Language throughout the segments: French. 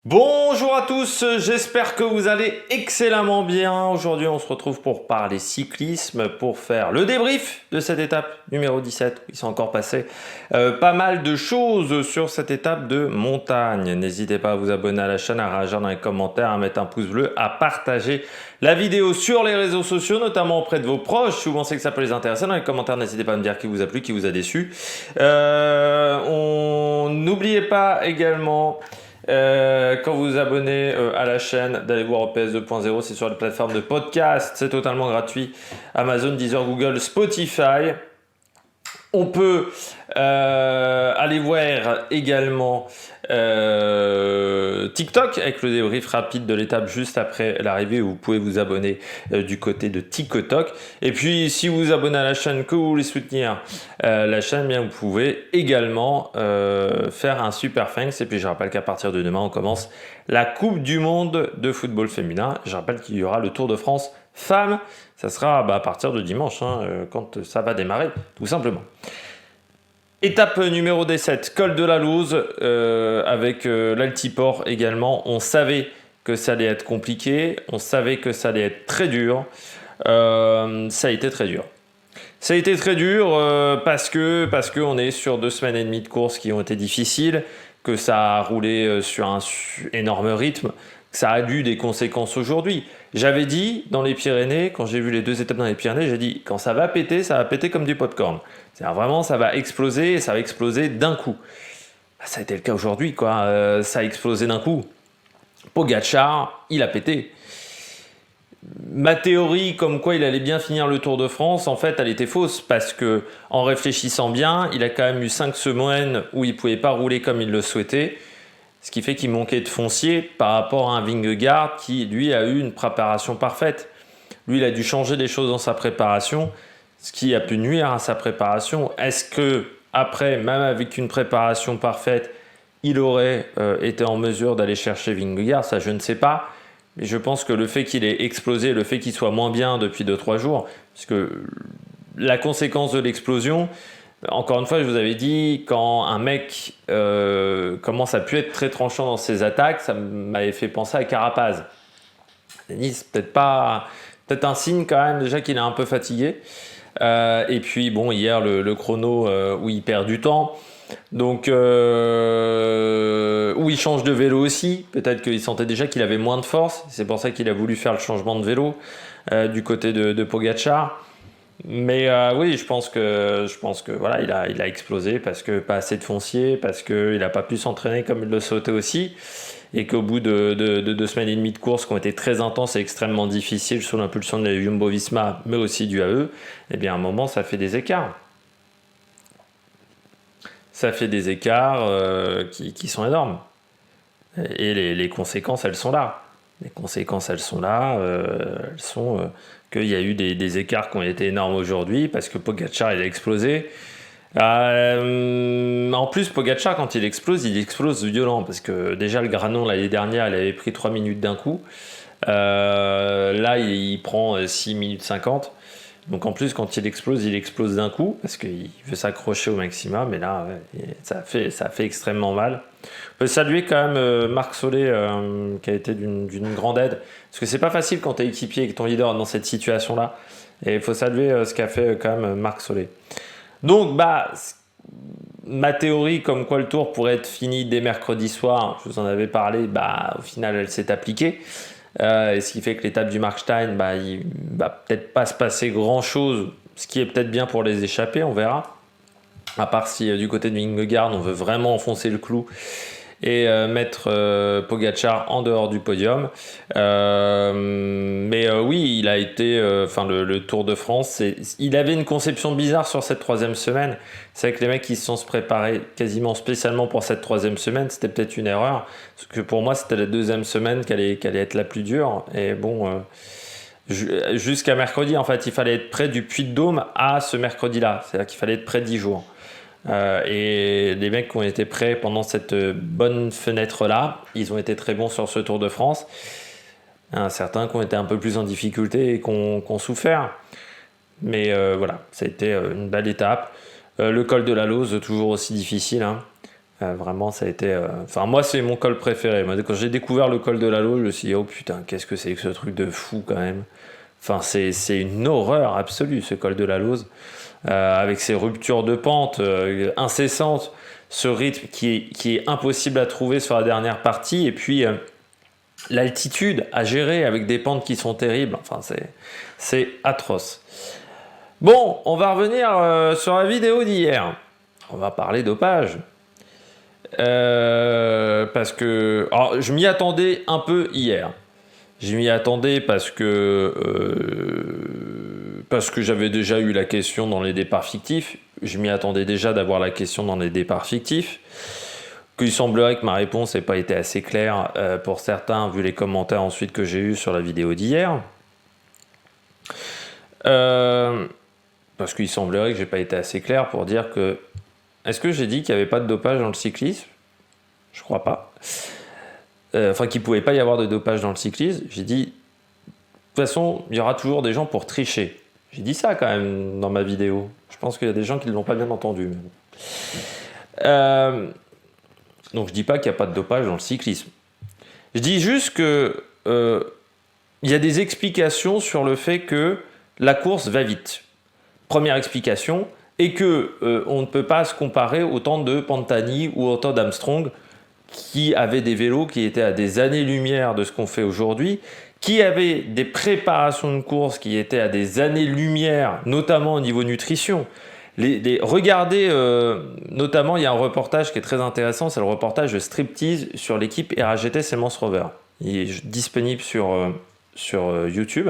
Bonjour à tous, j'espère que vous allez excellemment bien. Aujourd'hui, on se retrouve pour parler cyclisme, pour faire le débrief de cette étape numéro 17. Il s'est encore passé pas mal de choses sur cette étape de montagne. N'hésitez pas à vous abonner à la chaîne, à réagir dans les commentaires, à mettre un pouce bleu, à partager la vidéo sur les réseaux sociaux, notamment auprès de vos proches. Si vous pensez que ça peut les intéresser, dans les commentaires, n'hésitez pas à me dire qui vous a plu, qui vous a déçu. N'oubliez pas également... quand vous vous abonnez à la chaîne, d'aller voir OPS 2.0, c'est sur les plateformes de podcast, c'est totalement gratuit. Amazon, Deezer, Google, Spotify. On peut aller voir également TikTok avec le débrief rapide de l'étape juste après l'arrivée où vous pouvez vous abonner du côté de TikTok. Et puis si vous vous abonnez à la chaîne, que vous voulez soutenir la chaîne, bien vous pouvez également faire un super thanks. Et puis je rappelle qu'à partir de demain on commence la Coupe du Monde de football féminin. Je rappelle qu'il y aura le Tour de France femmes. Ça sera à partir de dimanche quand ça va démarrer tout simplement. Étape numéro 17, col de la Louse, avec l'Altiport également. On savait que ça allait être compliqué, on savait que ça allait être très dur. Ça a été très dur. Ça a été très dur parce que on est sur 2 semaines et demie de course qui ont été difficiles, que ça a roulé sur un énorme rythme, que ça a eu des conséquences aujourd'hui. J'avais dit dans les Pyrénées, quand j'ai vu les 2 étapes dans les Pyrénées, j'ai dit quand ça va péter comme du popcorn. C'est-à-dire vraiment ça va exploser et ça va exploser d'un coup. Ça a été le cas aujourd'hui, quoi. Ça a explosé d'un coup. Pogačar, il a pété. Ma théorie comme quoi il allait bien finir le Tour de France, en fait, elle était fausse parce que en réfléchissant bien, il a quand même eu 5 semaines où il pouvait pas rouler comme il le souhaitait, ce qui fait qu'il manquait de foncier par rapport à un Vingegaard qui, lui, a eu une préparation parfaite. Lui, il a dû changer des choses dans sa préparation, ce qui a pu nuire à sa préparation. Est-ce que après, même avec une préparation parfaite, il aurait été en mesure d'aller chercher Vingegaard? Ça, je ne sais pas. Mais je pense que le fait qu'il ait explosé, le fait qu'il soit moins bien depuis 2-3 jours, parce que la conséquence de l'explosion, encore une fois, je vous avais dit, quand un mec commence à pu être très tranchant dans ses attaques, ça m'avait fait penser à Carapaz. Denis, peut-être un signe quand même déjà qu'il est un peu fatigué. Et puis bon, hier le chrono où il perd du temps. Donc, où il change de vélo aussi. Peut-être qu'il sentait déjà qu'il avait moins de force. C'est pour ça qu'il a voulu faire le changement de vélo du côté de Pogačar. Mais oui, je pense que voilà, il a explosé parce que pas assez de foncier, parce qu'il n'a pas pu s'entraîner comme il le souhaitait aussi. Et qu'au bout de 2 semaines et demie de course qui ont été très intenses et extrêmement difficiles sous l'impulsion de la Jumbo-Visma, mais aussi du AE, eh bien à un moment, ça fait des écarts. Ça fait des écarts qui sont énormes. Et les conséquences, elles sont là. Les conséquences, elles sont là. Elles sont qu'il y a eu des écarts qui ont été énormes aujourd'hui parce que Pogačar, il a explosé. En plus, Pogačar, quand il explose violent parce que déjà le Granon l'année dernière, il avait pris 3 minutes d'un coup. Là, il prend 6 minutes 50. Donc en plus, quand il explose d'un coup parce qu'il veut s'accrocher au maximum. Et là, ouais, ça fait extrêmement mal. On peut saluer quand même Marc Solé qui a été d'une grande aide. Parce que c'est pas facile quand tu es équipier et que ton leader est dans cette situation-là. Et il faut saluer ce qu'a fait quand même Marc Solé. Donc, ma théorie comme quoi le tour pourrait être fini dès mercredi soir, je vous en avais parlé, au final, elle s'est appliquée. Et ce qui fait que l'étape du Markstein, il va peut-être pas se passer grand-chose, ce qui est peut-être bien pour les échappés, on verra. À part si du côté de Vingegaard, on veut vraiment enfoncer le clou et mettre Pogačar en dehors du podium. Mais oui, il a été, le Tour de France, il avait une conception bizarre sur cette 3e semaine. C'est que les mecs qui se sont préparés quasiment spécialement pour cette 3e semaine, c'était peut-être une erreur. Parce que pour moi, c'était la 2e semaine qui allait être la plus dure. Et bon, jusqu'à mercredi, en fait, il fallait être près du Puy-de-Dôme à ce mercredi-là. C'est-à-dire qu'il fallait être près de 10 jours. Et les mecs qui ont été prêts pendant cette bonne fenêtre-là, ils ont été très bons sur ce Tour de France. Certains qui ont été un peu plus en difficulté et qui ont souffert. Mais voilà, ça a été une belle étape. Le col de la Lose, toujours aussi difficile. Vraiment, ça a été... Enfin, moi, c'est mon col préféré. Moi, quand j'ai découvert le col de la Lose, je me suis dit, oh putain, qu'est-ce que c'est que ce truc de fou, quand même. Enfin, c'est une horreur absolue, ce col de la Lose. Avec ses ruptures de pente incessantes, ce rythme qui est impossible à trouver sur la dernière partie, et puis l'altitude à gérer avec des pentes qui sont terribles. Enfin, c'est atroce. Bon, on va revenir sur la vidéo d'hier. On va parler dopage. Parce que... Alors, je m'y attendais un peu hier. Je m'y attendais parce que j'avais déjà eu la question dans les départs fictifs. Je m'y attendais déjà d'avoir la question dans les départs fictifs. Il semblerait que ma réponse n'ait pas été assez claire pour certains, vu les commentaires ensuite que j'ai eus sur la vidéo d'hier. Parce qu'il semblerait que j'ai pas été assez clair pour dire que... Est-ce que j'ai dit qu'il n'y avait pas de dopage dans le cyclisme? Je crois pas. Enfin, qu'il ne pouvait pas y avoir de dopage dans le cyclisme. J'ai dit, de toute façon, il y aura toujours des gens pour tricher. J'ai dit ça quand même dans ma vidéo. Je pense qu'il y a des gens qui ne l'ont pas bien entendu. Donc je dis pas qu'il n'y a pas de dopage dans le cyclisme. Je dis juste que il y a des explications sur le fait que la course va vite. Première explication, et que on ne peut pas se comparer au temps de Pantani ou au temps d'Armstrong, qui avaient des vélos qui étaient à des années-lumière de ce qu'on fait aujourd'hui, qui avaient des préparations de course qui étaient à des années-lumière, notamment au niveau nutrition. Regardez, notamment, il y a un reportage qui est très intéressant, c'est le reportage de Striptease sur l'équipe RAGT Semence Rover. Il est disponible sur YouTube.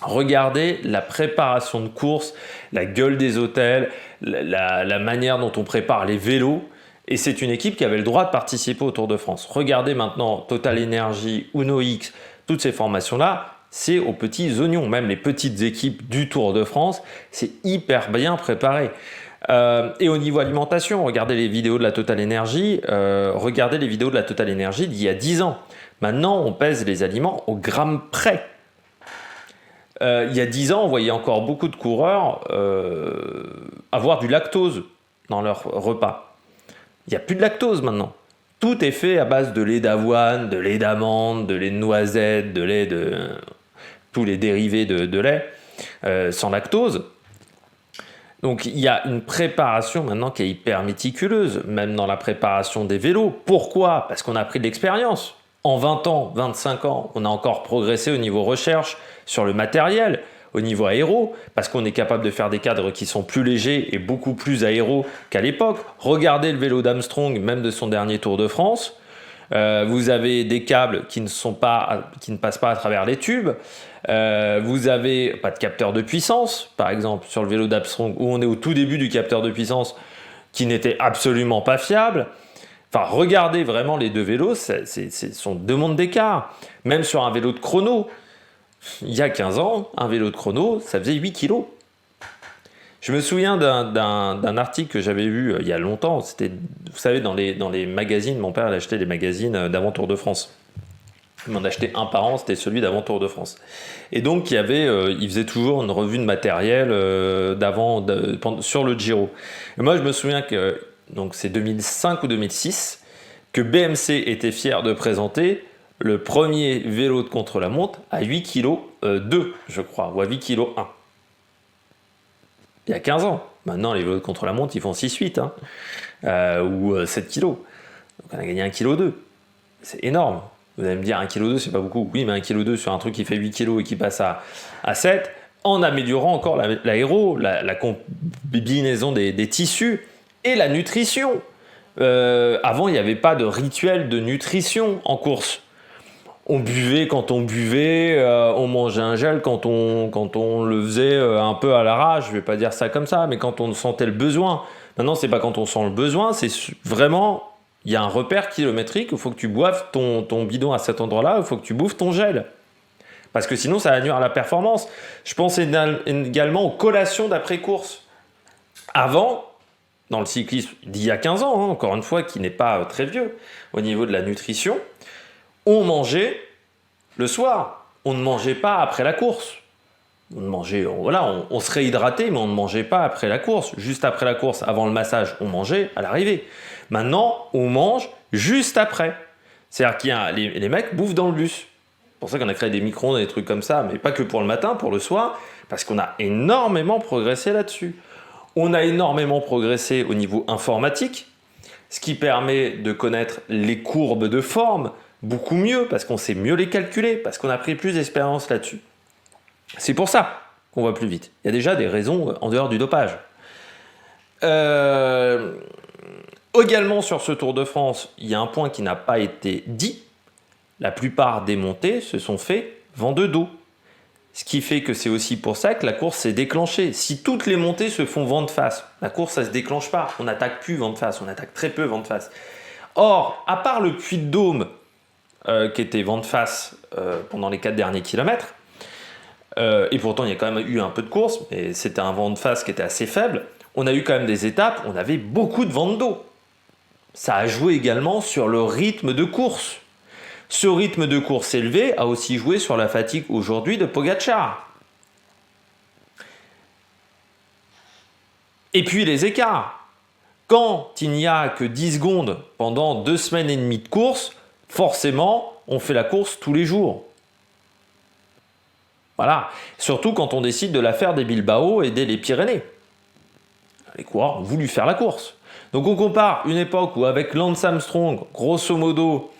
Regardez la préparation de course, la gueule des hôtels, la manière dont on prépare les vélos. Et c'est une équipe qui avait le droit de participer au Tour de France. Regardez maintenant Total Energy, Uno X, toutes ces formations-là, c'est aux petits oignons. Même les petites équipes du Tour de France, c'est hyper bien préparé. Et au niveau alimentation, regardez les vidéos de la Total Energy, regardez les vidéos de la Total Energy d'il y a 10 ans. Maintenant, on pèse les aliments au gramme près. Il y a 10 ans, on voyait encore beaucoup de coureurs avoir du lactose dans leur repas. Il n'y a plus de lactose maintenant. Tout est fait à base de lait d'avoine, de lait d'amande, de lait de noisette, de lait de... tous les dérivés de lait sans lactose. Donc il y a une préparation maintenant qui est hyper méticuleuse, même dans la préparation des vélos. Pourquoi? Parce qu'on a pris de l'expérience. En 20 ans, 25 ans, on a encore progressé au niveau recherche sur le matériel, au niveau aéro, parce qu'on est capable de faire des cadres qui sont plus légers et beaucoup plus aéros qu'à l'époque. Regardez le vélo d'Armstrong, même de son dernier Tour de France. Vous avez des câbles qui ne passent pas à travers les tubes. Vous avez pas de capteur de puissance, par exemple, sur le vélo d'Armstrong, où on est au tout début du capteur de puissance, qui n'était absolument pas fiable. Enfin, regardez vraiment les deux vélos, ce sont deux mondes d'écart. Même sur un vélo de chrono, il y a 15 ans, un vélo de chrono, ça faisait 8 kilos. Je me souviens d'un article que j'avais vu il y a longtemps. C'était, vous savez, dans les magazines, mon père achetait des magazines d'avant Tour de France. Il m'en achetait un par an, c'était celui d'avant Tour de France. Et donc, il faisait toujours une revue de matériel sur le Giro. Et moi, je me souviens que donc c'est 2005 ou 2006 que BMC était fier de présenter le premier vélo de contre-la-montre à 8 kg 2, je crois, ou à 8 kg 1. Il y a 15 ans. Maintenant, les vélos de contre-la-montre, ils font 6-8 ou 7 kg. Donc, on a gagné 1 kg 2. C'est énorme. Vous allez me dire 1 kg 2, c'est pas beaucoup. Oui, mais 1 kg 2 sur un truc qui fait 8 kg et qui passe à 7, en améliorant encore l'aéro, la combinaison des tissus et la nutrition. Avant, il n'y avait pas de rituel de nutrition en course. On buvait quand on buvait, on mangeait un gel quand on le faisait un peu à l'arrache, je vais pas dire ça comme ça, mais quand on sentait le besoin. Maintenant, c'est pas quand on sent le besoin, c'est vraiment, il y a un repère kilométrique, il faut que tu boives ton bidon à cet endroit-là, il faut que tu bouffes ton gel. Parce que sinon, ça va nuire à la performance. Je pense également aux collations d'après-course. Avant, dans le cyclisme d'il y a 15 ans, encore une fois, qui n'est pas très vieux, au niveau de la nutrition, on mangeait le soir. On ne mangeait pas après la course. On se réhydratait, mais on ne mangeait pas après la course. Juste après la course, avant le massage, on mangeait à l'arrivée. Maintenant, on mange juste après. C'est-à-dire qu'il y a les mecs bouffent dans le bus. C'est pour ça qu'on a créé des micro-ondes et des trucs comme ça, mais pas que pour le matin, pour le soir, parce qu'on a énormément progressé là-dessus. On a énormément progressé au niveau informatique, ce qui permet de connaître les courbes de forme beaucoup mieux, parce qu'on sait mieux les calculer, parce qu'on a pris plus d'expérience là-dessus. C'est pour ça qu'on va plus vite. Il y a déjà des raisons en dehors du dopage. Également sur ce Tour de France, il y a un point qui n'a pas été dit. La plupart des montées se sont fait vent de dos. Ce qui fait que c'est aussi pour ça que la course s'est déclenchée. Si toutes les montées se font vent de face, la course, ça ne se déclenche pas. On n'attaque plus vent de face, on attaque très peu vent de face. Or, à part le Puy-de-Dôme, qui était vent de face pendant les 4 derniers kilomètres, et pourtant il y a quand même eu un peu de course, mais c'était un vent de face qui était assez faible, on a eu quand même des étapes où on avait beaucoup de vent de dos. Ça a joué également sur le rythme de course. Ce rythme de course élevé a aussi joué sur la fatigue aujourd'hui de Pogačar. Et puis les écarts. Quand il n'y a que 10 secondes pendant 2 semaines et demie de course, forcément, on fait la course tous les jours. Voilà. Surtout quand on décide de la faire des Bilbao et des Pyrénées. Les coureurs ont voulu faire la course. Donc on compare une époque où avec Lance Armstrong, grosso modo,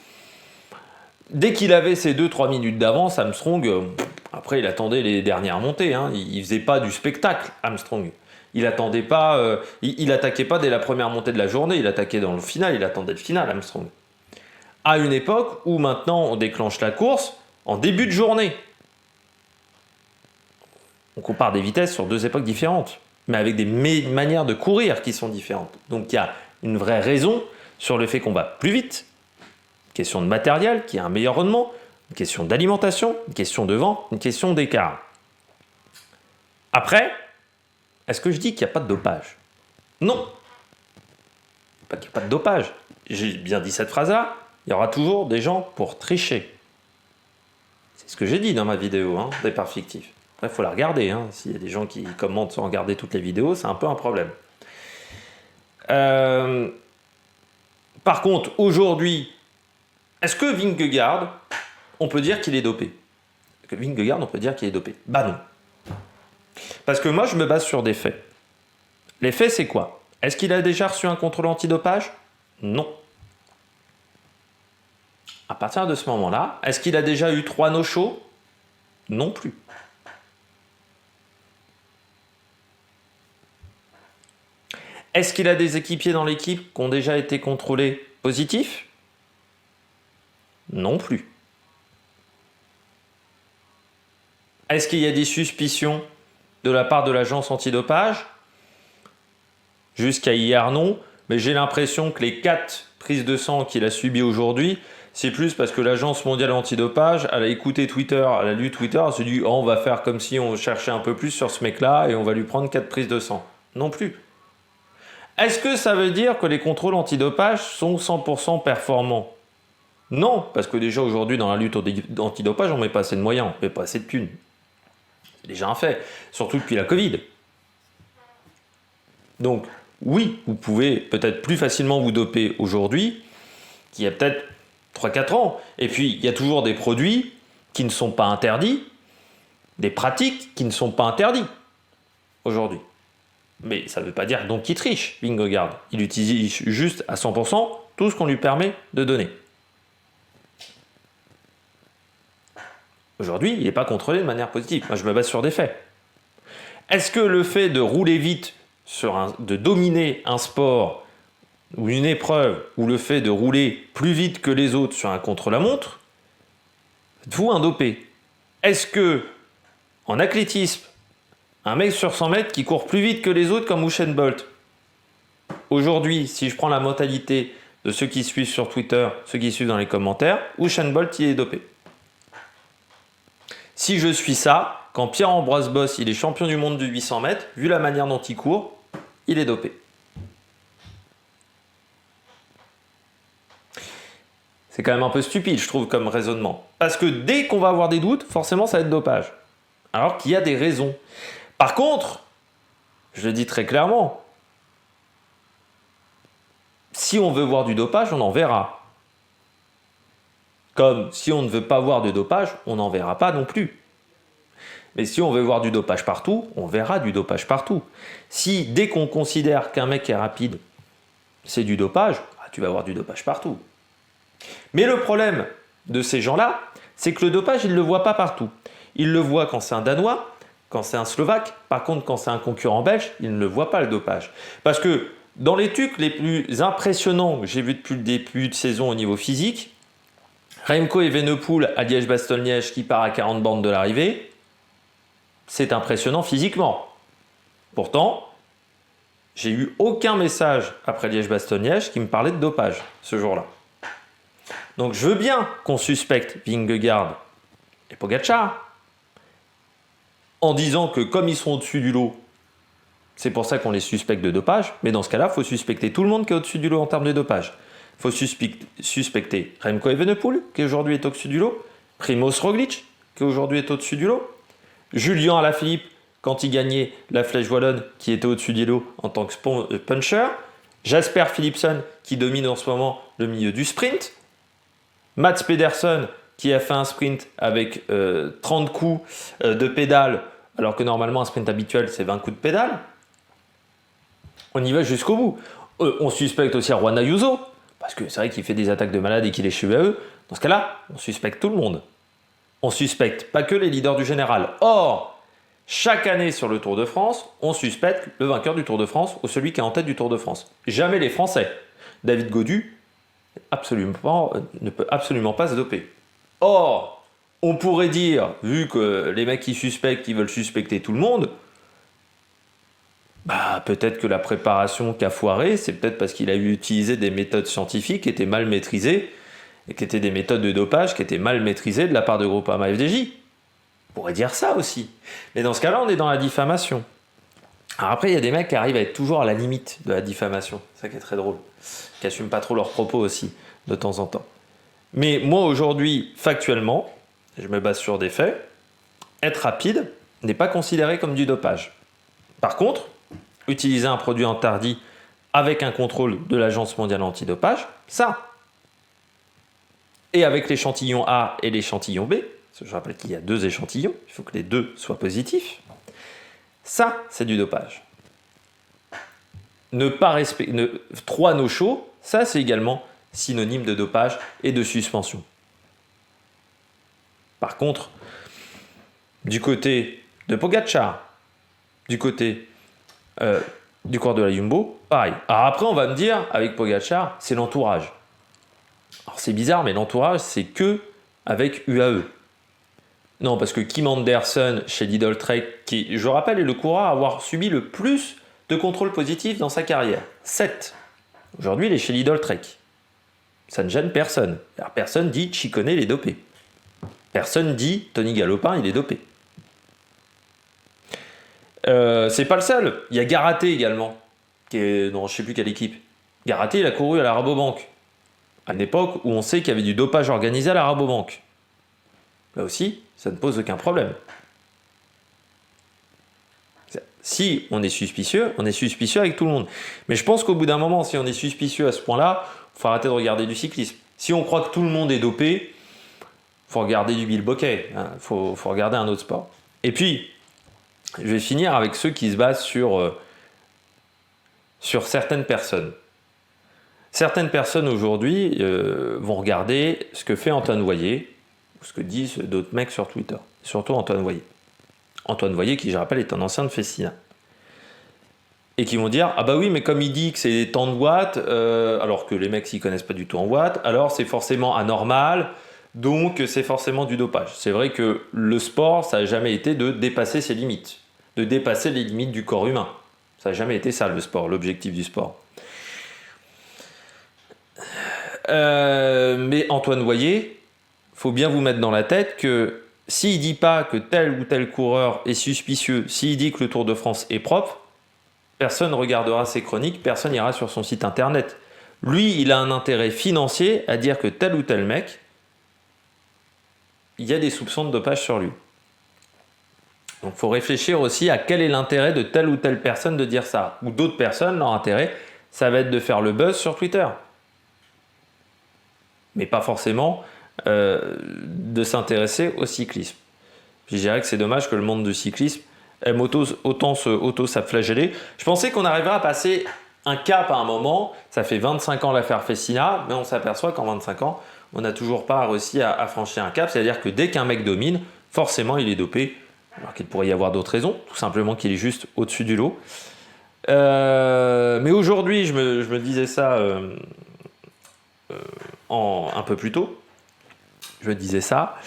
dès qu'il avait ses 2-3 minutes d'avance, Armstrong, après il attendait les dernières montées, hein. Il faisait pas du spectacle, Armstrong. Il attendait pas, il attaquait pas dès la première montée de la journée, il attaquait dans le final, il attendait le final, Armstrong. À une époque où maintenant on déclenche la course en début de journée. On compare des vitesses sur 2 époques différentes, mais avec des manières de courir qui sont différentes. Donc il y a une vraie raison sur le fait qu'on va plus vite. Une question de matériel qui a un meilleur rendement, une question d'alimentation, une question de vent, une question d'écart. Après, est-ce que je dis qu'il n'y a pas de dopage? Non. Pas qu'il n'y a pas de dopage. J'ai bien dit cette phrase-là. Il y aura toujours des gens pour tricher. C'est ce que j'ai dit dans ma vidéo, hein, départ fictif. Après, il faut la regarder. Hein. S'il y a des gens qui commentent sans regarder toutes les vidéos, c'est un peu un problème. Par contre, aujourd'hui, est-ce que Vingegaard, on peut dire qu'il est dopé? Que Vingegaard, on peut dire qu'il est dopé? Bah non. Parce que moi, je me base sur des faits. Les faits, c'est quoi? Est-ce qu'il a déjà reçu un contrôle antidopage? Non. À partir de ce moment-là, est-ce qu'il a déjà eu 3 no-shows? Non plus. Est-ce qu'il a des équipiers dans l'équipe qui ont déjà été contrôlés positifs? Non plus. Est-ce qu'il y a des suspicions de la part de l'agence antidopage? Jusqu'à hier, non. Mais j'ai l'impression que les 4 prises de sang qu'il a subies aujourd'hui, c'est plus parce que l'agence mondiale antidopage, elle a écouté Twitter, elle a lu Twitter, elle s'est dit oh, on va faire comme si on cherchait un peu plus sur ce mec-là et on va lui prendre 4 prises de sang. Non plus. Est-ce que ça veut dire que les contrôles antidopage sont 100% performants? Non, parce que déjà aujourd'hui dans la lutte antidopage, on met pas assez de moyens, on met pas assez de thunes. C'est déjà un fait, surtout depuis la Covid. Donc oui, vous pouvez peut-être plus facilement vous doper aujourd'hui qu'il y a peut-être 3-4 ans. Et puis il y a toujours des produits qui ne sont pas interdits, des pratiques qui ne sont pas interdites aujourd'hui. Mais ça ne veut pas dire donc qu'il triche, Vingegaard. Il utilise juste à 100% tout ce qu'on lui permet de donner. Aujourd'hui, il n'est pas contrôlé de manière positive. Moi, je me base sur des faits. Est-ce que le fait de rouler vite, de dominer un sport ou une épreuve, ou le fait de rouler plus vite que les autres sur un contre-la-montre, faites-vous un dopé? Est-ce que, en athlétisme, un mec sur 100 mètres qui court plus vite que les autres comme Usain Bolt, aujourd'hui, si je prends la mentalité de ceux qui suivent sur Twitter, ceux qui suivent dans les commentaires, Usain Bolt, il est dopé. Si je suis ça, quand Pierre-Ambroise Bosse, il est champion du monde du 800 mètres, vu la manière dont il court, il est dopé. C'est quand même un peu stupide, je trouve, comme raisonnement. Parce que dès qu'on va avoir des doutes, forcément, ça va être dopage. Alors qu'il y a des raisons. Par contre, je le dis très clairement, si on veut voir du dopage, on en verra. Comme si on ne veut pas voir de dopage, on n'en verra pas non plus. Mais si on veut voir du dopage partout, on verra du dopage partout. Si dès qu'on considère qu'un mec est rapide, c'est du dopage, tu vas voir du dopage partout. Mais le problème de ces gens-là, c'est que le dopage, ils ne le voient pas partout. Ils le voient quand c'est un Danois, quand c'est un Slovaque. Par contre, quand c'est un concurrent belge, ils ne le voient pas le dopage. Parce que dans les trucs les plus impressionnants que j'ai vus depuis le début de saison au niveau physique, Remco Evenepoel à Liège-Bastogne-Liège qui part à 40 bornes de l'arrivée, c'est impressionnant physiquement. Pourtant, j'ai eu aucun message après Liège-Bastogne-Liège qui me parlait de dopage ce jour-là. Donc je veux bien qu'on suspecte Vingegaard et Pogačar en disant que comme ils sont au-dessus du lot, c'est pour ça qu'on les suspecte de dopage, mais dans ce cas-là, il faut suspecter tout le monde qui est au-dessus du lot en termes de dopage. Il faut suspecter Remco Evenepoel, qui aujourd'hui est au-dessus du lot, Primož Roglič, qui aujourd'hui est au-dessus du lot, Julien Alaphilippe, quand il gagnait la Flèche Wallonne, qui était au-dessus du lot en tant que puncher, Jasper Philipsen, qui domine en ce moment le milieu du sprint, Mats Pedersen, qui a fait un sprint avec 30 coups de pédale, alors que normalement un sprint habituel c'est 20 coups de pédale. On y va jusqu'au bout. On suspecte aussi Juan Ayuso, parce que c'est vrai qu'il fait des attaques de malade et qu'il est chez eux. Dans ce cas-là, on suspecte tout le monde. On suspecte pas que les leaders du général. Or, chaque année sur le Tour de France, on suspecte le vainqueur du Tour de France ou celui qui est en tête du Tour de France. Jamais les Français. David Gaudu ne peut absolument pas se doper. Or, on pourrait dire, vu que les mecs qui suspectent, ils veulent suspecter tout le monde, peut-être que la préparation qu'a foiré, c'est peut-être parce qu'il a utilisé des méthodes scientifiques qui étaient mal maîtrisées et qui étaient des méthodes de dopage qui étaient mal maîtrisées de la part de Groupama FDJ. On pourrait dire ça aussi. Mais dans ce cas-là, on est dans la diffamation. Alors après, il y a des mecs qui arrivent à être toujours à la limite de la diffamation. C'est ça qui est très drôle. Qui n'assument pas trop leurs propos aussi, de temps en temps. Mais moi, aujourd'hui, factuellement, je me base sur des faits, être rapide n'est pas considéré comme du dopage. Par contre, utiliser un produit interdit avec un contrôle de l'Agence mondiale antidopage, ça. Et avec l'échantillon A et l'échantillon B, parce que je rappelle qu'il y a 2 échantillons, il faut que les 2 soient positifs, ça, c'est du dopage. 3 no-show, ça, c'est également synonyme de dopage et de suspension. Par contre, du côté de Pogačar, du côté du corps de la Jumbo, pareil. Alors après, on va me dire, avec Pogačar, c'est l'entourage. Alors c'est bizarre, mais l'entourage, c'est que avec UAE. Non, parce que Kim Anderson, chez Lidl Trek, qui, je rappelle, est le coureur à avoir subi le plus de contrôles positifs dans sa carrière. 7. Aujourd'hui, il est chez Lidl Trek. Ça ne gêne personne. Alors, personne dit Ciccone, il est dopé. Personne dit Tony Galopin, il est dopé. C'est pas le seul. Il y a Garaté également, qui est dans je sais plus quelle équipe. Garaté, il a couru à la Rabobank, à une époque où on sait qu'il y avait du dopage organisé à la Rabobank. Là aussi, ça ne pose aucun problème. Si on est suspicieux avec tout le monde. Mais je pense qu'au bout d'un moment, si on est suspicieux à ce point-là, il faut arrêter de regarder du cyclisme. Si on croit que tout le monde est dopé, il faut regarder du bilboquet. Il faut regarder un autre sport. Et puis, je vais finir avec ceux qui se basent sur certaines personnes. Certaines personnes aujourd'hui vont regarder ce que fait Antoine Voyer, ou ce que disent d'autres mecs sur Twitter, surtout Antoine Voyer. Antoine Voyer, qui je rappelle est un ancien de Festina. Et qui vont dire, ah bah oui, mais comme il dit que c'est tant de watts, alors que les mecs s'y connaissent pas du tout en watts, alors c'est forcément anormal, donc c'est forcément du dopage. C'est vrai que le sport, ça n'a jamais été de dépasser ses limites, de dépasser les limites du corps humain. Ça n'a jamais été ça le sport, l'objectif du sport. Mais Antoine Voyer, faut bien vous mettre dans la tête que s'il dit pas que tel ou tel coureur est suspicieux, s'il dit que le Tour de France est propre, personne ne regardera ses chroniques, personne n'ira sur son site internet. Lui, il a un intérêt financier à dire que tel ou tel mec, il y a des soupçons de dopage sur lui. Donc il faut réfléchir aussi à quel est l'intérêt de telle ou telle personne de dire ça. Ou d'autres personnes, leur intérêt, ça va être de faire le buzz sur Twitter. Mais pas forcément de s'intéresser au cyclisme. Je dirais que c'est dommage que le monde du cyclisme aime autant s'afflageller. Je pensais qu'on arriverait à passer un cap à un moment. Ça fait 25 ans l'affaire Fessina, mais on s'aperçoit qu'en 25 ans, on n'a toujours pas réussi à franchir un cap. C'est-à-dire que dès qu'un mec domine, forcément il est dopé. Alors qu'il pourrait y avoir d'autres raisons, tout simplement qu'il est juste au-dessus du lot. Mais aujourd'hui, je me disais ça un peu plus tôt. Je me disais ça.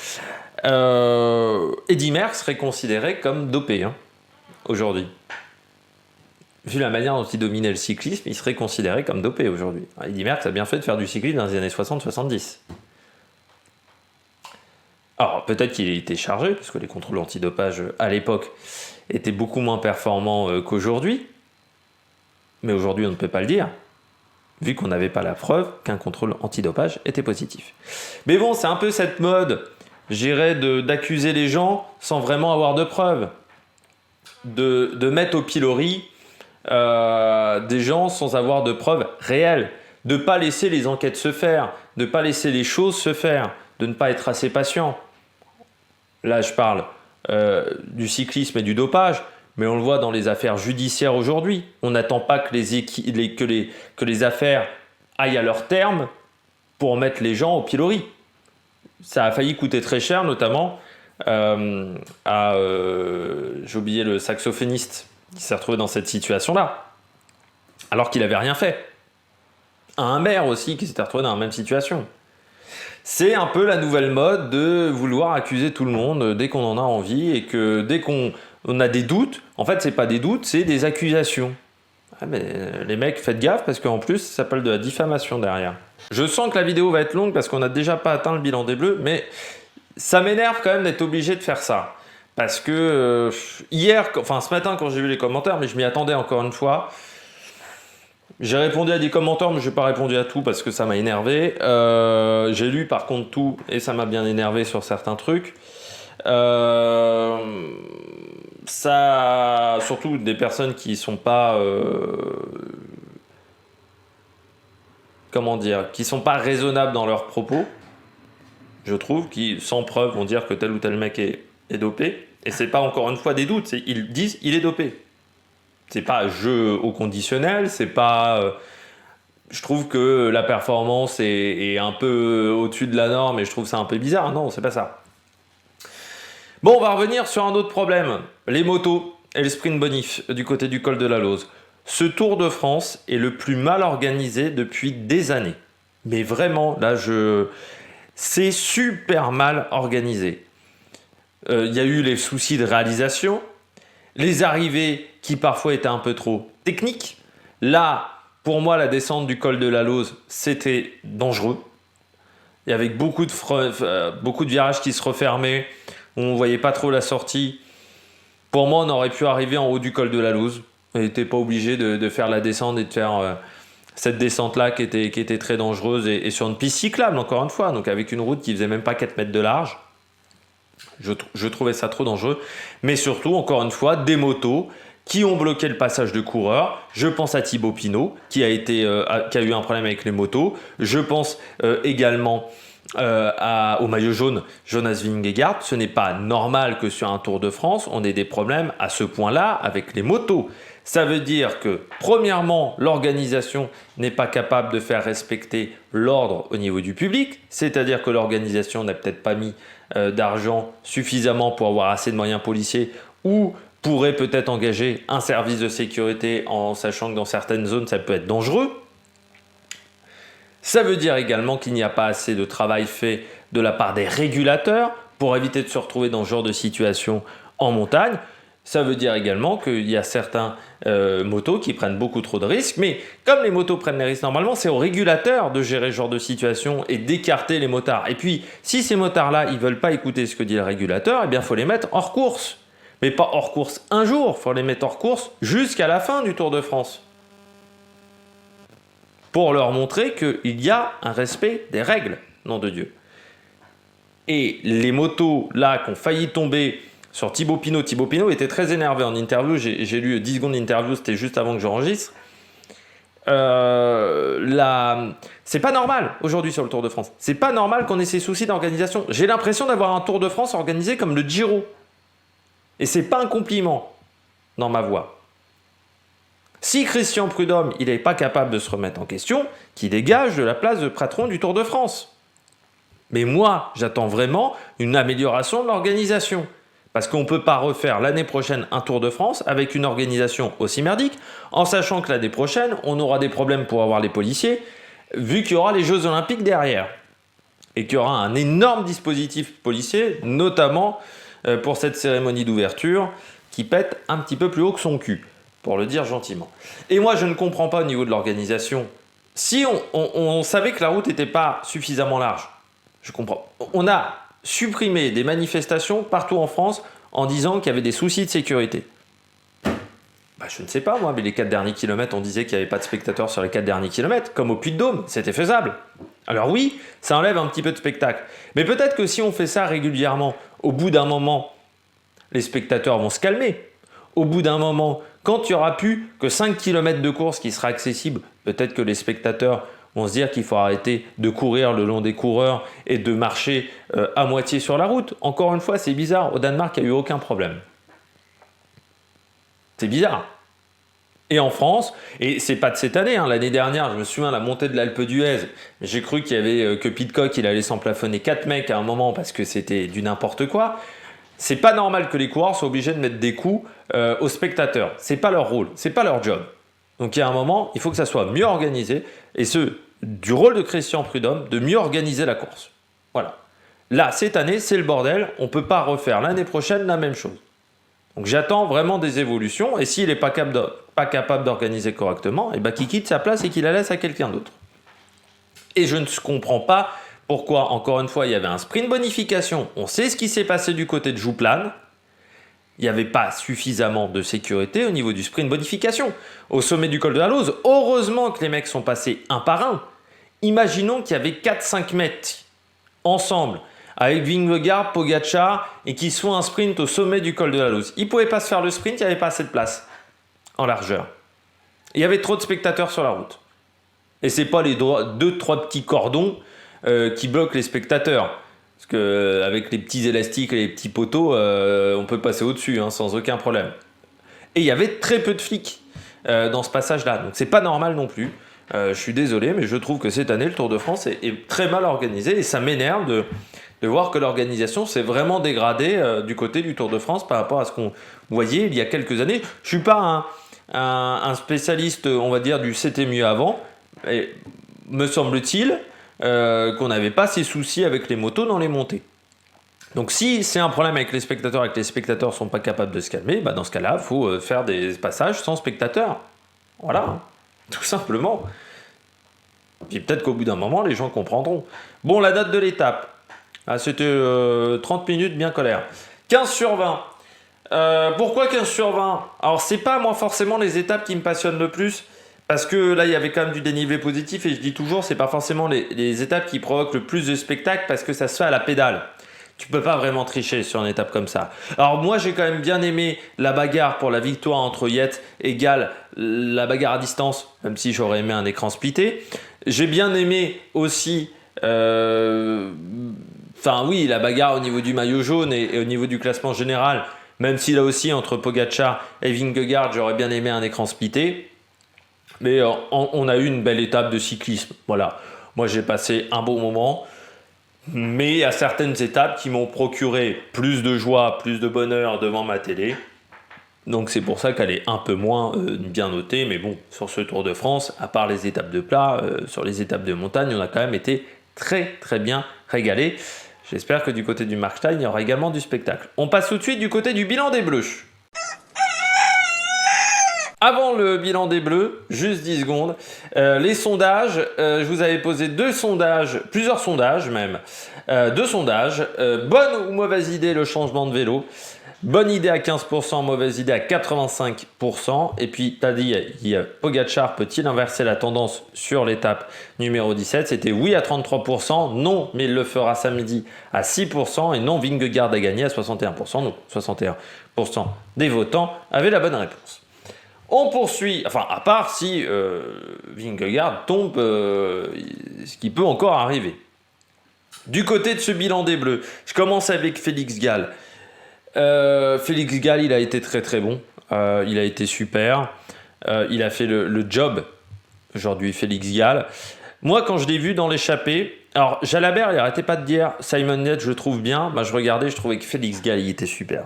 Eddy Merckx serait considéré comme dopé aujourd'hui. Vu la manière dont il dominait le cyclisme, il serait considéré comme dopé aujourd'hui. Eddy Merckx a bien fait de faire du cyclisme dans les années 60-70. Alors peut-être qu'il était chargé, parce que les contrôles antidopage à l'époque étaient beaucoup moins performants qu'aujourd'hui. Mais aujourd'hui, on ne peut pas le dire, vu qu'on n'avait pas la preuve qu'un contrôle antidopage était positif. Mais bon, c'est un peu cette mode, j'irais, d'accuser les gens sans vraiment avoir de preuves. De mettre au pilori des gens sans avoir de preuves réelles. De ne pas laisser les enquêtes se faire, de ne pas laisser les choses se faire, de ne pas être assez patient. Là, je parle du cyclisme et du dopage, mais on le voit dans les affaires judiciaires aujourd'hui. On n'attend pas que les affaires aillent à leur terme pour mettre les gens au pilori. Ça a failli coûter très cher, notamment j'ai oublié le saxophoniste qui s'est retrouvé dans cette situation-là, alors qu'il n'avait rien fait. Un maire aussi qui s'était retrouvé dans la même situation. C'est un peu la nouvelle mode de vouloir accuser tout le monde dès qu'on en a envie et que dès qu'on a des doutes, en fait c'est pas des doutes, c'est des accusations. Ah, mais les mecs, faites gaffe parce qu'en plus ça s'appelle de la diffamation derrière. Je sens que la vidéo va être longue parce qu'on n'a déjà pas atteint le bilan des Bleus, mais ça m'énerve quand même d'être obligé de faire ça. Parce que ce matin quand j'ai vu les commentaires, mais je m'y attendais encore une fois, j'ai répondu à des commentaires, mais je n'ai pas répondu à tout parce que ça m'a énervé. J'ai lu par contre tout et ça m'a bien énervé sur certains trucs. Ça, surtout des personnes qui sont pas, qui sont pas raisonnables dans leurs propos. Je trouve qui, sans preuve, vont dire que tel ou tel mec est dopé. Et c'est pas encore une fois des doutes, ils disent il est dopé. C'est pas jeu au conditionnel, c'est pas. Je trouve que la performance est un peu au-dessus de la norme et je trouve ça un peu bizarre. Non, c'est pas ça. Bon, on va revenir sur un autre problème. Les motos et le sprint bonif du côté du col de la Lose. Ce Tour de France est le plus mal organisé depuis des années. Mais vraiment, là, c'est super mal organisé. Il y a eu les soucis de réalisation, les arrivées qui parfois étaient un peu trop techniques. Là, pour moi, la descente du col de la Lose, c'était dangereux. Et avec beaucoup de virages qui se refermaient, où on ne voyait pas trop la sortie. Pour moi, on aurait pu arriver en haut du col de la Lose. On n'était pas obligé de faire la descente et de faire cette descente-là qui était très dangereuse et sur une piste cyclable, encore une fois, donc avec une route qui faisait même pas 4 mètres de large. Je trouvais ça trop dangereux. Mais surtout, encore une fois, des motos qui ont bloqué le passage de coureurs. Je pense à Thibaut Pinot, qui a eu un problème avec les motos. Je pense également au maillot jaune, Jonas Vingegaard. Ce n'est pas normal que sur un Tour de France, on ait des problèmes à ce point-là avec les motos. Ça veut dire que, premièrement, l'organisation n'est pas capable de faire respecter l'ordre au niveau du public, c'est-à-dire que l'organisation n'a peut-être pas mis d'argent suffisamment pour avoir assez de moyens policiers ou pourrait peut-être engager un service de sécurité en sachant que dans certaines zones, ça peut être dangereux. Ça veut dire également qu'il n'y a pas assez de travail fait de la part des régulateurs pour éviter de se retrouver dans ce genre de situation en montagne. Ça veut dire également qu'il y a certains motos qui prennent beaucoup trop de risques. Mais comme les motos prennent les risques normalement, c'est aux régulateurs de gérer ce genre de situation et d'écarter les motards. Et puis, si ces motards-là, ils ne veulent pas écouter ce que dit le régulateur, eh bien, il faut les mettre hors course. Mais pas hors course un jour, il faut les mettre hors course jusqu'à la fin du Tour de France. Pour leur montrer qu'il y a un respect des règles, nom de Dieu. Et les motos, là, qui ont failli tomber sur Thibaut Pinot était très énervé en interview. J'ai lu 10 secondes d'interview, c'était juste avant que j'enregistre. c'est pas normal aujourd'hui sur le Tour de France. C'est pas normal qu'on ait ces soucis d'organisation. J'ai l'impression d'avoir un Tour de France organisé comme le Giro. Et c'est pas un compliment dans ma voix. Si Christian Prudhomme, il n'est pas capable de se remettre en question, qu'il dégage de la place de patron du Tour de France. Mais moi, j'attends vraiment une amélioration de l'organisation. Parce qu'on ne peut pas refaire l'année prochaine un Tour de France avec une organisation aussi merdique, en sachant que l'année prochaine, on aura des problèmes pour avoir les policiers, vu qu'il y aura les Jeux Olympiques derrière. Et qu'il y aura un énorme dispositif policier, notamment pour cette cérémonie d'ouverture, qui pète un petit peu plus haut que son cul, pour le dire gentiment. Et moi, je ne comprends pas au niveau de l'organisation. Si on savait que la route n'était pas suffisamment large, je comprends. On a supprimé des manifestations partout en France en disant qu'il y avait des soucis de sécurité. Je ne sais pas moi, mais les 4 derniers kilomètres, on disait qu'il n'y avait pas de spectateurs sur les 4 derniers kilomètres, comme au Puy-de-Dôme, c'était faisable. Alors oui, ça enlève un petit peu de spectacle. Mais peut-être que si on fait ça régulièrement, au bout d'un moment, les spectateurs vont se calmer. Au bout d'un moment, quand il n'y aura plus que 5 km de course qui sera accessible, peut-être que les spectateurs vont se dire qu'il faut arrêter de courir le long des coureurs et de marcher à moitié sur la route. Encore une fois, c'est bizarre. Au Danemark, il n'y a eu aucun problème. C'est bizarre. Et en France, et c'est pas de cette année, l'année dernière, je me souviens, la montée de l'Alpe d'Huez, j'ai cru qu'il y avait que Pidcock, il allait s'emplafonner 4 mecs à un moment parce que c'était du n'importe quoi. C'est pas normal que les coureurs soient obligés de mettre des coups aux spectateurs. C'est pas leur rôle, c'est pas leur job. Donc il y a un moment, il faut que ça soit mieux organisé, et du rôle de Christian Prudhomme, de mieux organiser la course. Voilà. Là, cette année, c'est le bordel, on ne peut pas refaire l'année prochaine la même chose. Donc j'attends vraiment des évolutions, et s'il n'est pas capable d'organiser correctement, qu'il quitte sa place et qu'il la laisse à quelqu'un d'autre. Et je ne comprends pas pourquoi, encore une fois, il y avait un sprint bonification. On sait ce qui s'est passé du côté de Jouplane. Il n'y avait pas suffisamment de sécurité au niveau du sprint bonification. Au sommet du col de la Lose, heureusement que les mecs sont passés un par un. Imaginons qu'il y avait 4-5 mètres ensemble, avec Vingegaard, Pogačar, et qu'ils soient un sprint au sommet du col de la Lose. Ils ne pouvaient pas se faire le sprint, il n'y avait pas assez de place en largeur. Il y avait trop de spectateurs sur la route. Et ce n'est pas les 2-3 petits cordons qui bloquent les spectateurs. Parce qu'avec les petits élastiques et les petits poteaux, on peut passer au-dessus sans aucun problème. Et il y avait très peu de flics dans ce passage-là. Donc c'est pas normal non plus. Je suis désolé, mais je trouve que cette année, le Tour de France est très mal organisé. Et ça m'énerve de voir que l'organisation s'est vraiment dégradée du côté du Tour de France par rapport à ce qu'on voyait il y a quelques années. Je suis pas un spécialiste, on va dire, du c'était mieux avant. Et me semble-t-il qu'on n'avait pas ces soucis avec les motos dans les montées. Donc si c'est un problème avec les spectateurs et que les spectateurs ne sont pas capables de se calmer, dans ce cas-là, il faut faire des passages sans spectateurs. Voilà, tout simplement. Puis peut-être qu'au bout d'un moment, les gens comprendront. Bon, la date de l'étape. C'était 30 minutes bien colère. 15 sur 20. Pourquoi 15 sur 20 ? Alors c'est pas moi forcément les étapes qui me passionnent le plus. Parce que là, il y avait quand même du dénivelé positif et je dis toujours, c'est pas forcément les étapes qui provoquent le plus de spectacle parce que ça se fait à la pédale. Tu peux pas vraiment tricher sur une étape comme ça. Alors moi, j'ai quand même bien aimé la bagarre pour la victoire entre Yates et Gall, la bagarre à distance, même si j'aurais aimé un écran splitté. J'ai bien aimé aussi, la bagarre au niveau du maillot jaune et au niveau du classement général, même si là aussi, entre Pogačar et Vingegaard, j'aurais bien aimé un écran splitté. Mais on a eu une belle étape de cyclisme. Voilà. Moi, j'ai passé un bon moment. Mais il y a certaines étapes qui m'ont procuré plus de joie, plus de bonheur devant ma télé. Donc c'est pour ça qu'elle est un peu moins bien notée. Mais bon, sur ce Tour de France, à part les étapes de plat, sur les étapes de montagne, on a quand même été très très bien régalé. J'espère que du côté du Markstein, il y aura également du spectacle. On passe tout de suite du côté du bilan des Bleus. Avant le bilan des Bleus, juste 10 secondes, les sondages, je vous avais posé plusieurs sondages même, 2 sondages, bonne ou mauvaise idée le changement de vélo, bonne idée à 15%, mauvaise idée à 85%, et puis tu as dit, Pogačar peut-il inverser la tendance sur l'étape numéro 17, c'était oui à 33%, non, mais il le fera samedi à 6%, et non, Vingegaard a gagné à 61%, donc 61% des votants avaient la bonne réponse. On poursuit, enfin à part si Vingegaard tombe, ce qui peut encore arriver. Du côté de ce bilan des Bleus, je commence avec Félix Gall. Félix Gall, il a été très très bon, il a été super, il a fait le job aujourd'hui, Félix Gall. Moi, quand je l'ai vu dans l'échappée, alors Jalabert, il arrêtait pas de dire Simon Yates, je le trouve bien. Bah, je regardais, je trouvais que Félix Gall, il était super.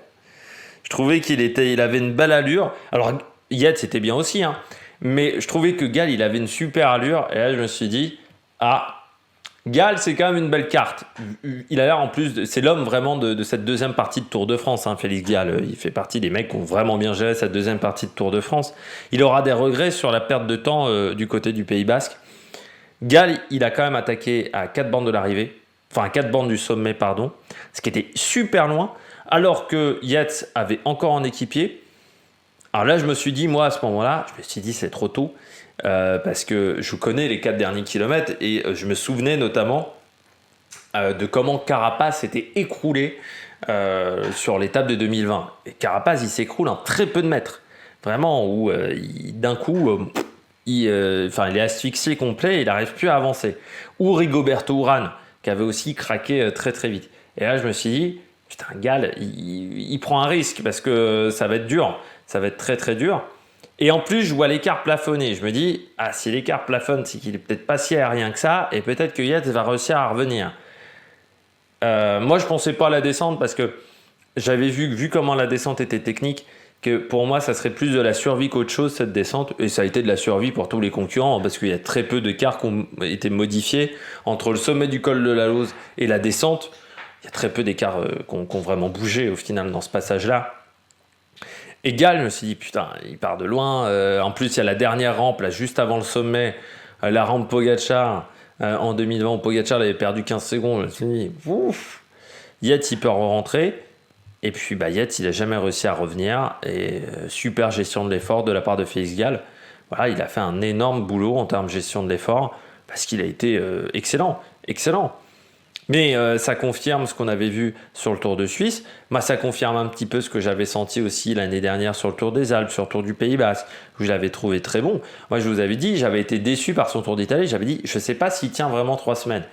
Je trouvais il avait une belle allure. Alors Yates, c'était bien aussi, hein. Mais je trouvais que Gall, il avait une super allure. Et là, je me suis dit, ah, Gall, c'est quand même une belle carte. Il a l'air en plus, c'est l'homme vraiment de cette deuxième partie de Tour de France, hein, Félix Gall. Il fait partie des mecs qui ont vraiment bien géré cette deuxième partie de Tour de France. Il aura des regrets sur la perte de temps du côté du Pays Basque. Gall, il a quand même attaqué à 4 bandes de l'arrivée, enfin à 4 bandes du sommet, pardon, ce qui était super loin, alors que Yates avait encore un équipier. Alors là, je me suis dit, moi, à ce moment-là, je me suis dit, c'est trop tôt, parce que je connais les 4 derniers kilomètres, et je me souvenais notamment de comment Carapaz s'était écroulé sur l'étape de 2020. Et Carapaz, il s'écroule en très peu de mètres, vraiment, où d'un coup... il est asphyxié complet et il n'arrive plus à avancer. Ou Rigoberto Urán, qui avait aussi craqué très très vite. Et là, je me suis dit, putain, Gall, il prend un risque parce que ça va être dur. Ça va être très très dur. Et en plus, je vois l'écart plafonner. Je me dis, ah, si l'écart plafonne, c'est qu'il est peut-être pas si aérien que ça et peut-être que Yates va réussir à revenir. Moi, je pensais pas à la descente parce que j'avais vu comment la descente était technique, que pour moi, ça serait plus de la survie qu'autre chose, cette descente. Et ça a été de la survie pour tous les concurrents, parce qu'il y a très peu d'écarts qui ont été modifiés entre le sommet du col de la Lauze et la descente. Il y a très peu d'écarts qui ont vraiment bougé au final dans ce passage-là. Et Gall, je me suis dit, putain, il part de loin. En plus, il y a la dernière rampe, là, juste avant le sommet, la rampe Pogacar. En 2020, Pogacar avait perdu 15 secondes. Je me suis dit, ouf, Yates, il peut rentrer. Et puis Yates, il n'a jamais réussi à revenir. Et super gestion de l'effort de la part de Félix Gall. Voilà, il a fait un énorme boulot en termes de gestion de l'effort parce qu'il a été excellent. Mais ça confirme ce qu'on avait vu sur le Tour de Suisse. Moi, ça confirme un petit peu ce que j'avais senti aussi l'année dernière sur le Tour des Alpes, sur le Tour du Pays Basque, où je l'avais trouvé très bon. Moi, je vous avais dit, j'avais été déçu par son Tour d'Italie. J'avais dit, je ne sais pas s'il tient vraiment 3 semaines.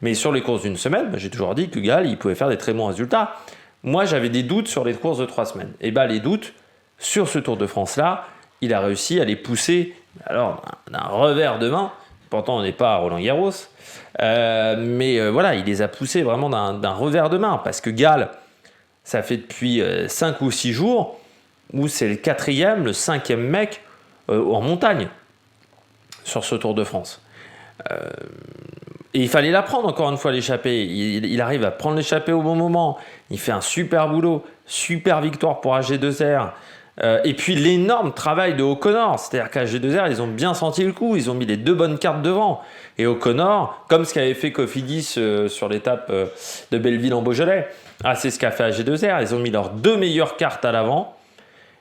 Mais sur les courses d'une semaine, j'ai toujours dit que Gall, il pouvait faire des très bons résultats. Moi, j'avais des doutes sur les courses de 3 semaines. Et les doutes, sur ce Tour de France-là, il a réussi à les pousser, alors d'un revers de main. Pourtant, on n'est pas à Roland-Garros. Mais voilà, il les a poussés vraiment d'un revers de main. Parce que Gall, ça fait depuis 5 ou 6 jours où c'est le 4e, le 5e mec en montagne sur ce Tour de France. Et il fallait la prendre encore une fois, l'échappée. Il arrive à prendre l'échappée au bon moment. Il fait un super boulot, super victoire pour AG2R. Et puis l'énorme travail de O'Connor. C'est-à-dire qu'à AG2R, ils ont bien senti le coup. Ils ont mis les 2 bonnes cartes devant. Et O'Connor, comme ce qu'avait fait Cofidis sur l'étape de Belleville en Beaujolais, c'est ce qu'a fait AG2R. Ils ont mis leurs 2 meilleures cartes à l'avant.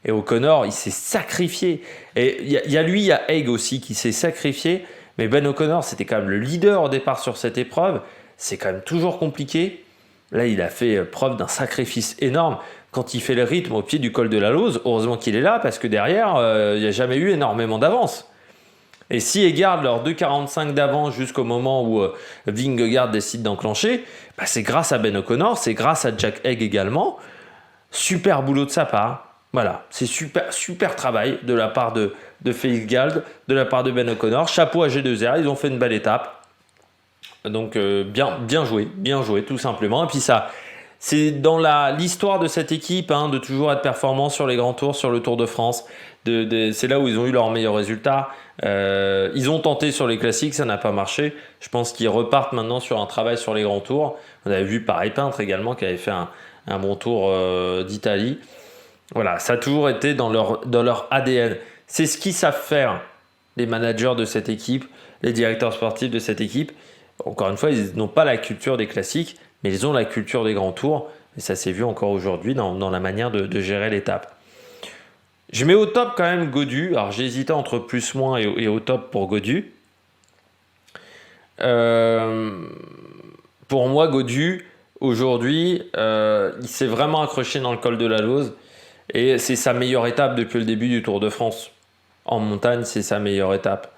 Et O'Connor, il s'est sacrifié. Et il y a Haig aussi qui s'est sacrifié. Mais Ben O'Connor, c'était quand même le leader au départ sur cette épreuve. C'est quand même toujours compliqué. Là, il a fait preuve d'un sacrifice énorme. Quand il fait le rythme au pied du col de la Lauze, heureusement qu'il est là, parce que derrière, il n'y a jamais eu énormément d'avance. Et s'ils gardent leurs 2,45 d'avance jusqu'au moment où Vingegaard décide d'enclencher, c'est grâce à Ben O'Connor, c'est grâce à Jack Haig également. Super boulot de sa part. Voilà, c'est super travail de la part de Félix Gall, de la part de Ben O'Connor. Chapeau à G2R, ils ont fait une belle étape. Donc bien joué tout simplement. Et puis ça, c'est dans l'histoire de cette équipe de toujours être performant sur les grands tours, sur le Tour de France. C'est là où ils ont eu leurs meilleurs résultats. Ils ont tenté sur les classiques, ça n'a pas marché. Je pense qu'ils repartent maintenant sur un travail sur les grands tours. On avait vu pareil Peintre également qui avait fait un bon tour d'Italie. Voilà, ça a toujours été dans leur ADN. C'est ce qu'ils savent faire, les managers de cette équipe, les directeurs sportifs de cette équipe. Encore une fois, ils n'ont pas la culture des classiques, mais ils ont la culture des grands tours. Et ça s'est vu encore aujourd'hui dans la manière de gérer l'étape. Je mets au top quand même Gaudu. Alors j'ai hésité entre plus-moins et au top pour Gaudu. Pour moi, Gaudu, aujourd'hui, il s'est vraiment accroché dans le col de la Lauze. Et c'est sa meilleure étape depuis le début du Tour de France. en montagne, c'est sa meilleure étape.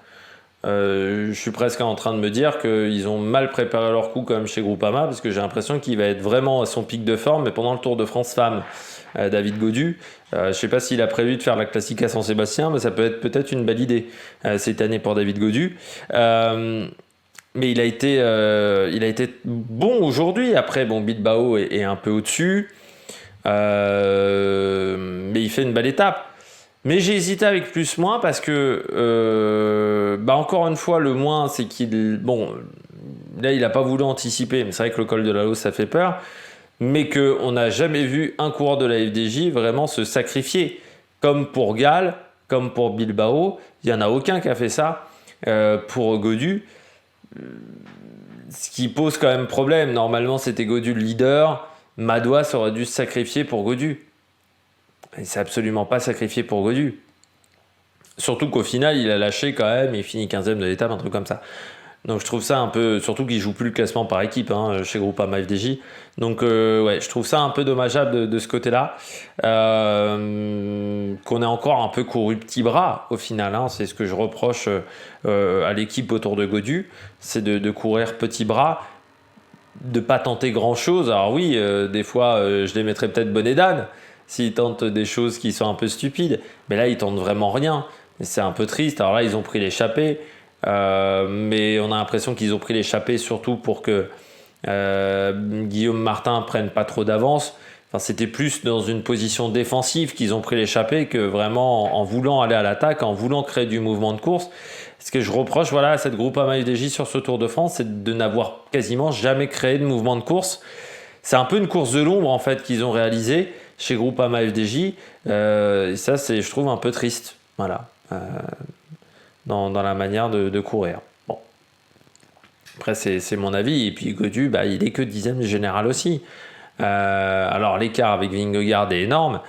Je suis presque en train de me dire qu'ils ont mal préparé leur coup comme chez Groupama, parce que j'ai l'impression qu'il va être vraiment à son pic de forme, mais pendant le Tour de France Femmes, David Gaudu, je ne sais pas s'il a prévu de faire la Classica Saint-Sébastien, mais ça peut être peut-être une belle idée cette année pour David Gaudu. Mais il a été bon aujourd'hui. Après, bon, Bilbao est un peu au-dessus, mais il fait une belle étape. Mais j'ai hésité avec plus-moins parce que, encore une fois, le moins, c'est qu'il... Bon, là, il n'a pas voulu anticiper, mais c'est vrai que le col de la Lose, ça fait peur. Mais qu'on n'a jamais vu un coureur de la FDJ vraiment se sacrifier. Comme pour Gall, comme pour Bilbao, il n'y en a aucun qui a fait ça. Pour Gaudu, ce qui pose quand même problème. Normalement, c'était Gaudu le leader. Madouas aurait dû se sacrifier pour Gaudu. Il ne s'est absolument pas sacrifié pour Gaudu. Surtout qu'au final, il a lâché quand même, il finit 15e de l'étape, un truc comme ça. Donc je trouve ça un peu... Surtout qu'il ne joue plus le classement par équipe chez Groupama FDJ. Donc ouais, je trouve ça un peu dommageable de ce côté-là. Qu'on ait encore un peu couru petit bras au final. C'est ce que je reproche à l'équipe autour de Gaudu. C'est de courir petit bras, de ne pas tenter grand-chose. Alors oui, des fois, je les mettrais peut-être bonnet d'âne s'ils tentent des choses qui sont un peu stupides. Mais là, ils tentent vraiment rien. Et c'est un peu triste. Alors là, ils ont pris l'échappée. Mais on a l'impression qu'ils ont pris l'échappée surtout pour que Guillaume Martin prenne pas trop d'avance. Enfin, c'était plus dans une position défensive qu'ils ont pris l'échappée que vraiment en voulant aller à l'attaque, en voulant créer du mouvement de course. Ce que je reproche à cette Groupama FDJ sur ce Tour de France, c'est de n'avoir quasiment jamais créé de mouvement de course. C'est un peu une course de l'ombre en fait qu'ils ont réalisée chez Groupama FDJ. Et ça, c'est, je trouve, un peu triste. Voilà. Dans la manière de courir. Bon. Après, c'est mon avis. Et puis Gaudu, il est que 10e général aussi. Alors, l'écart avec Vingegaard est énorme,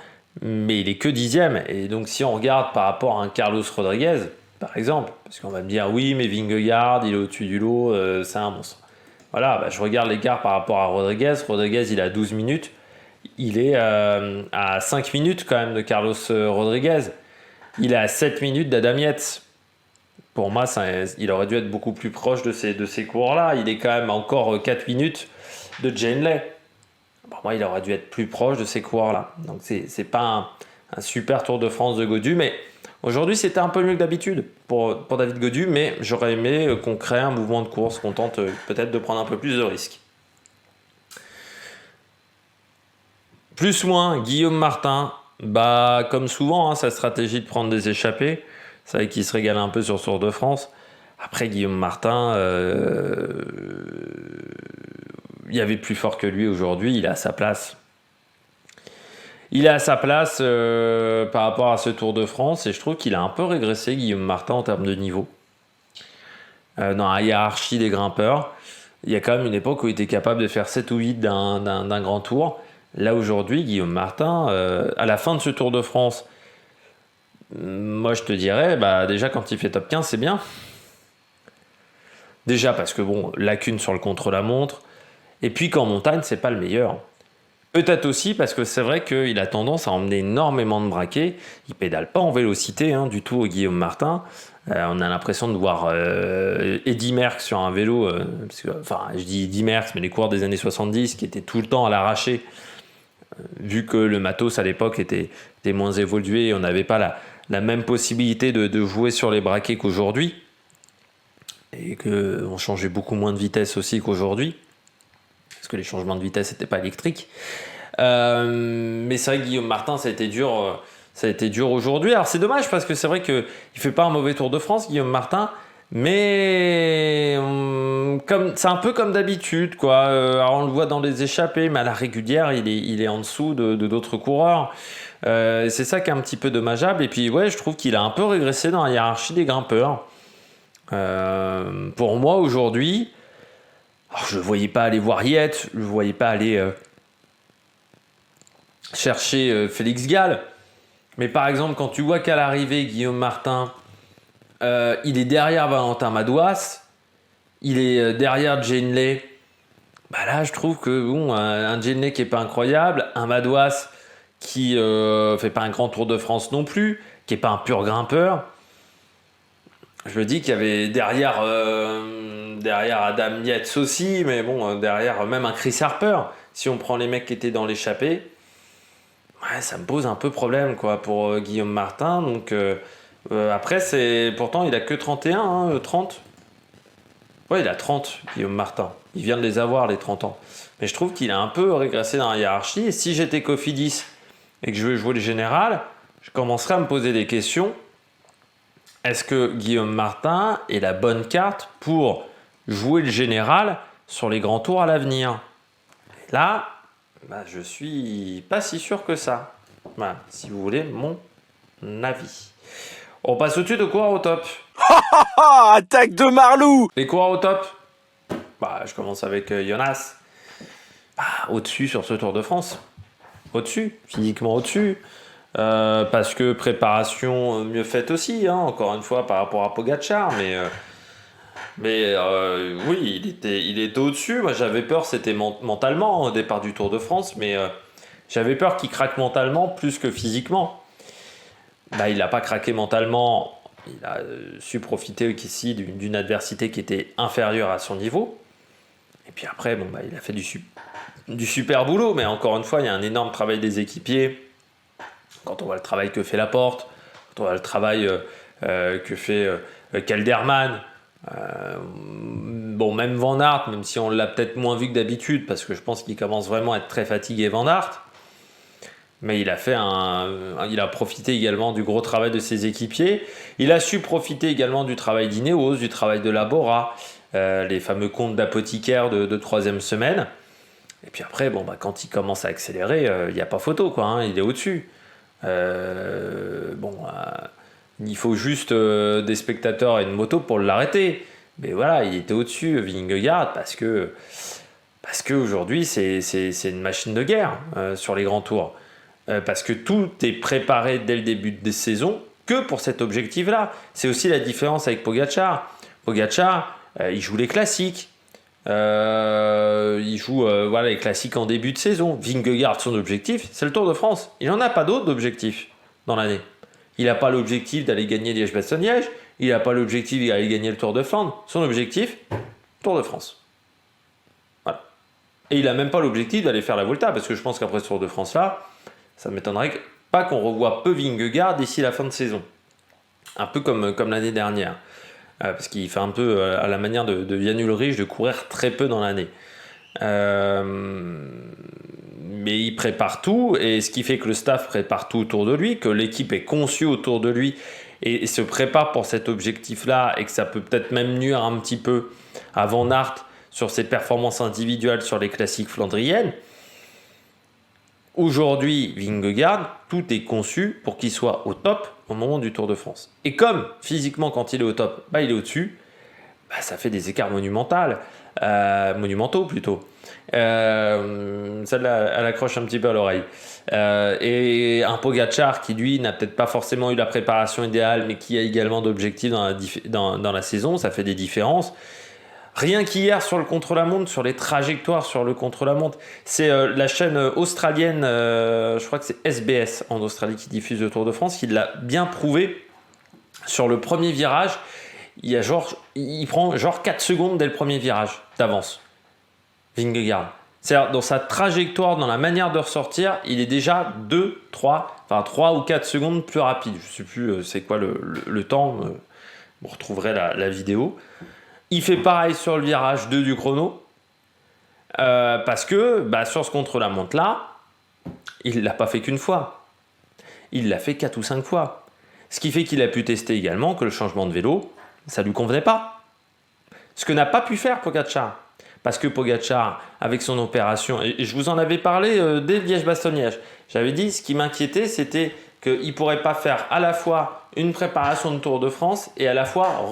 mais il est que 10e. Et donc, si on regarde par rapport à un Carlos Rodriguez, par exemple, parce qu'on va me dire, oui, mais Vingegaard, il est au-dessus du lot, c'est un monstre. Voilà, je regarde l'écart par rapport à Rodriguez. Rodriguez, il a 12 minutes. Il est à 5 minutes quand même de Carlos Rodriguez. Il est à 7 minutes d'Adam Yates. Pour moi, il aurait dû être beaucoup plus proche de ces coureurs-là. Il est quand même encore 4 minutes de Jane Lay. Pour moi, il aurait dû être plus proche de ces coureurs-là. Donc, c'est pas un super Tour de France de Gaudu. Mais aujourd'hui, c'était un peu mieux que d'habitude pour David Gaudu. Mais j'aurais aimé qu'on crée un mouvement de course, qu'on tente peut-être de prendre un peu plus de risques. Plus moins, Guillaume Martin. Comme souvent, sa stratégie de prendre des échappées. C'est vrai qu'il se régale un peu sur ce Tour de France. Après, Guillaume Martin, il y avait plus fort que lui aujourd'hui. Il est à sa place. Il est à sa place par rapport à ce Tour de France. Et je trouve qu'il a un peu régressé, Guillaume Martin, en termes de niveau. Dans la hiérarchie des grimpeurs, il y a quand même une époque où il était capable de faire 7 ou 8 d'un grand tour. Là, aujourd'hui, Guillaume Martin, à la fin de ce Tour de France, moi, je te dirais, déjà, quand il fait top 15, c'est bien. Déjà, parce que, lacune sur le contre-la-montre. Et puis, qu'en montagne, c'est pas le meilleur. Peut-être aussi parce que c'est vrai qu'il a tendance à emmener énormément de braquets. Il pédale pas en vélocité du tout, Guillaume Martin. On a l'impression de voir Eddy Merckx sur un vélo. Je dis Eddy Merckx, mais les coureurs des années 70 qui étaient tout le temps à l'arraché. Vu que le matos, à l'époque, était moins évolué et on n'avait pas la même possibilité de jouer sur les braquets qu'aujourd'hui, et qu'on changeait beaucoup moins de vitesse aussi qu'aujourd'hui, parce que les changements de vitesse n'étaient pas électriques. Mais c'est vrai que Guillaume Martin, ça a été dur aujourd'hui. Alors c'est dommage parce que c'est vrai qu'il ne fait pas un mauvais Tour de France, Guillaume Martin, mais c'est un peu comme d'habitude, quoi. Alors on le voit dans les échappées, mais à la régulière, il est en dessous de d'autres coureurs. C'est ça qui est un petit peu dommageable. Et puis je trouve qu'il a un peu régressé dans la hiérarchie des grimpeurs. Pour moi aujourd'hui, je ne voyais pas aller voir Yates, je ne voyais pas aller chercher Félix Gall. Mais par exemple, quand tu vois qu'à l'arrivée, Guillaume Martin, il est derrière Valentin Madouas, il est derrière Jane Lay. Là, je trouve que un Jane Lay qui n'est pas incroyable, un Madouas qui fait pas un grand Tour de France non plus, qui n'est pas un pur grimpeur. Je me dis qu'il y avait derrière Adam Yates aussi, mais bon, derrière même un Chris Harper. Si on prend les mecs qui étaient dans l'échappée, ouais, ça me pose un peu problème quoi pour Guillaume Martin. Donc après, pourtant il a que 31, hein, 30. Ouais, il a 30, Guillaume Martin. Il vient de les avoir, les 30 ans. Mais je trouve qu'il a un peu régressé dans la hiérarchie. Et si j'étais Cofidis et que je veux jouer le général, je commencerais à me poser des questions. Est-ce que Guillaume Martin est la bonne carte pour jouer le général sur les grands tours à l'avenir? Et là, je suis pas si sûr que ça. Voilà, si vous voulez mon avis. On passe tout de suite aux coureurs au top. Attaque de Marlou! Les coureurs au top. Je commence avec Jonas. Au-dessus sur ce Tour de France. Au-dessus, physiquement au-dessus. Parce que préparation mieux faite aussi, hein, encore une fois par rapport à Pogacar, mais oui, il était au-dessus. Moi j'avais peur, c'était mentalement au départ du Tour de France, mais j'avais peur qu'il craque mentalement plus que physiquement. Il n'a pas craqué mentalement, il a su profiter ici d'une adversité qui était inférieure à son niveau. Et puis après, il a fait du super boulot, mais encore une fois, il y a un énorme travail des équipiers. Quand on voit le travail que fait Laporte, quand on voit le travail que fait Kelderman, même Van Aert, même si on l'a peut-être moins vu que d'habitude, parce que je pense qu'il commence vraiment à être très fatigué, Van Aert, mais il a profité également du gros travail de ses équipiers. Il a su profiter également du travail d'Ineos, du travail de Labora, les fameux comptes d'apothicaire de troisième semaine. Et puis après, quand il commence à accélérer, il n'y a pas photo, quoi, hein, il est au-dessus. Il faut juste des spectateurs et une moto pour l'arrêter. Mais voilà, il était au-dessus, Vingegaard, parce que aujourd'hui c'est une machine de guerre sur les grands tours. Parce que tout est préparé dès le début des saisons que pour cet objectif-là. C'est aussi la différence avec Pogacar. Pogacar, il joue les classiques. Il joue les classiques en début de saison. Vingegaard, son objectif, c'est le Tour de France. Il n'en a pas d'autre d'objectif dans l'année. Il n'a pas l'objectif d'aller gagner Liège-Bastogne-Liège. Il n'a pas l'objectif d'aller gagner le Tour de Flandre. Son objectif, Tour de France. Voilà. Et il n'a même pas l'objectif d'aller faire la Volta, parce que je pense qu'après ce Tour de France-là, ça ne m'étonnerait pas qu'on revoie peu Vingegaard d'ici la fin de saison. Un peu comme l'année dernière. Parce qu'il fait un peu à la manière de Jan Ullrich de courir très peu dans l'année. Mais il prépare tout, et ce qui fait que le staff prépare tout autour de lui, que l'équipe est conçue autour de lui et se prépare pour cet objectif-là, et que ça peut peut-être même nuire un petit peu à Van Aert sur ses performances individuelles sur les classiques flandriennes. Aujourd'hui, Vingegaard, tout est conçu pour qu'il soit au top au moment du Tour de France. Et comme physiquement, quand il est au top, il est au-dessus, ça fait des écarts monumentaux plutôt. Celle-là, elle accroche un petit peu à l'oreille. Et un Pogacar qui, lui, n'a peut-être pas forcément eu la préparation idéale, mais qui a également d'objectifs dans la saison, ça fait des différences. Rien qu'hier sur le contre-la-montre, sur les trajectoires sur le contre-la-montre, c'est la chaîne australienne, je crois que c'est SBS en Australie qui diffuse le Tour de France, qui l'a bien prouvé. Sur le premier virage, il prend 4 secondes dès le premier virage d'avance, Vingegaard. C'est-à-dire dans sa trajectoire, dans la manière de ressortir, il est déjà 3 ou 4 secondes plus rapide. Je ne sais plus c'est quoi le temps, vous retrouverez la vidéo. Il fait pareil sur le virage 2 du chrono, parce que sur ce contre-la-montre-là, il ne l'a pas fait qu'une fois. Il l'a fait 4 ou 5 fois. Ce qui fait qu'il a pu tester également que le changement de vélo, ça ne lui convenait pas. Ce que n'a pas pu faire Pogacar. Parce que Pogacar, avec son opération, et je vous en avais parlé dès Liège-Bastogne-Liège, j'avais dit ce qui m'inquiétait, c'était qu'il ne pourrait pas faire à la fois une préparation de Tour de France et à la fois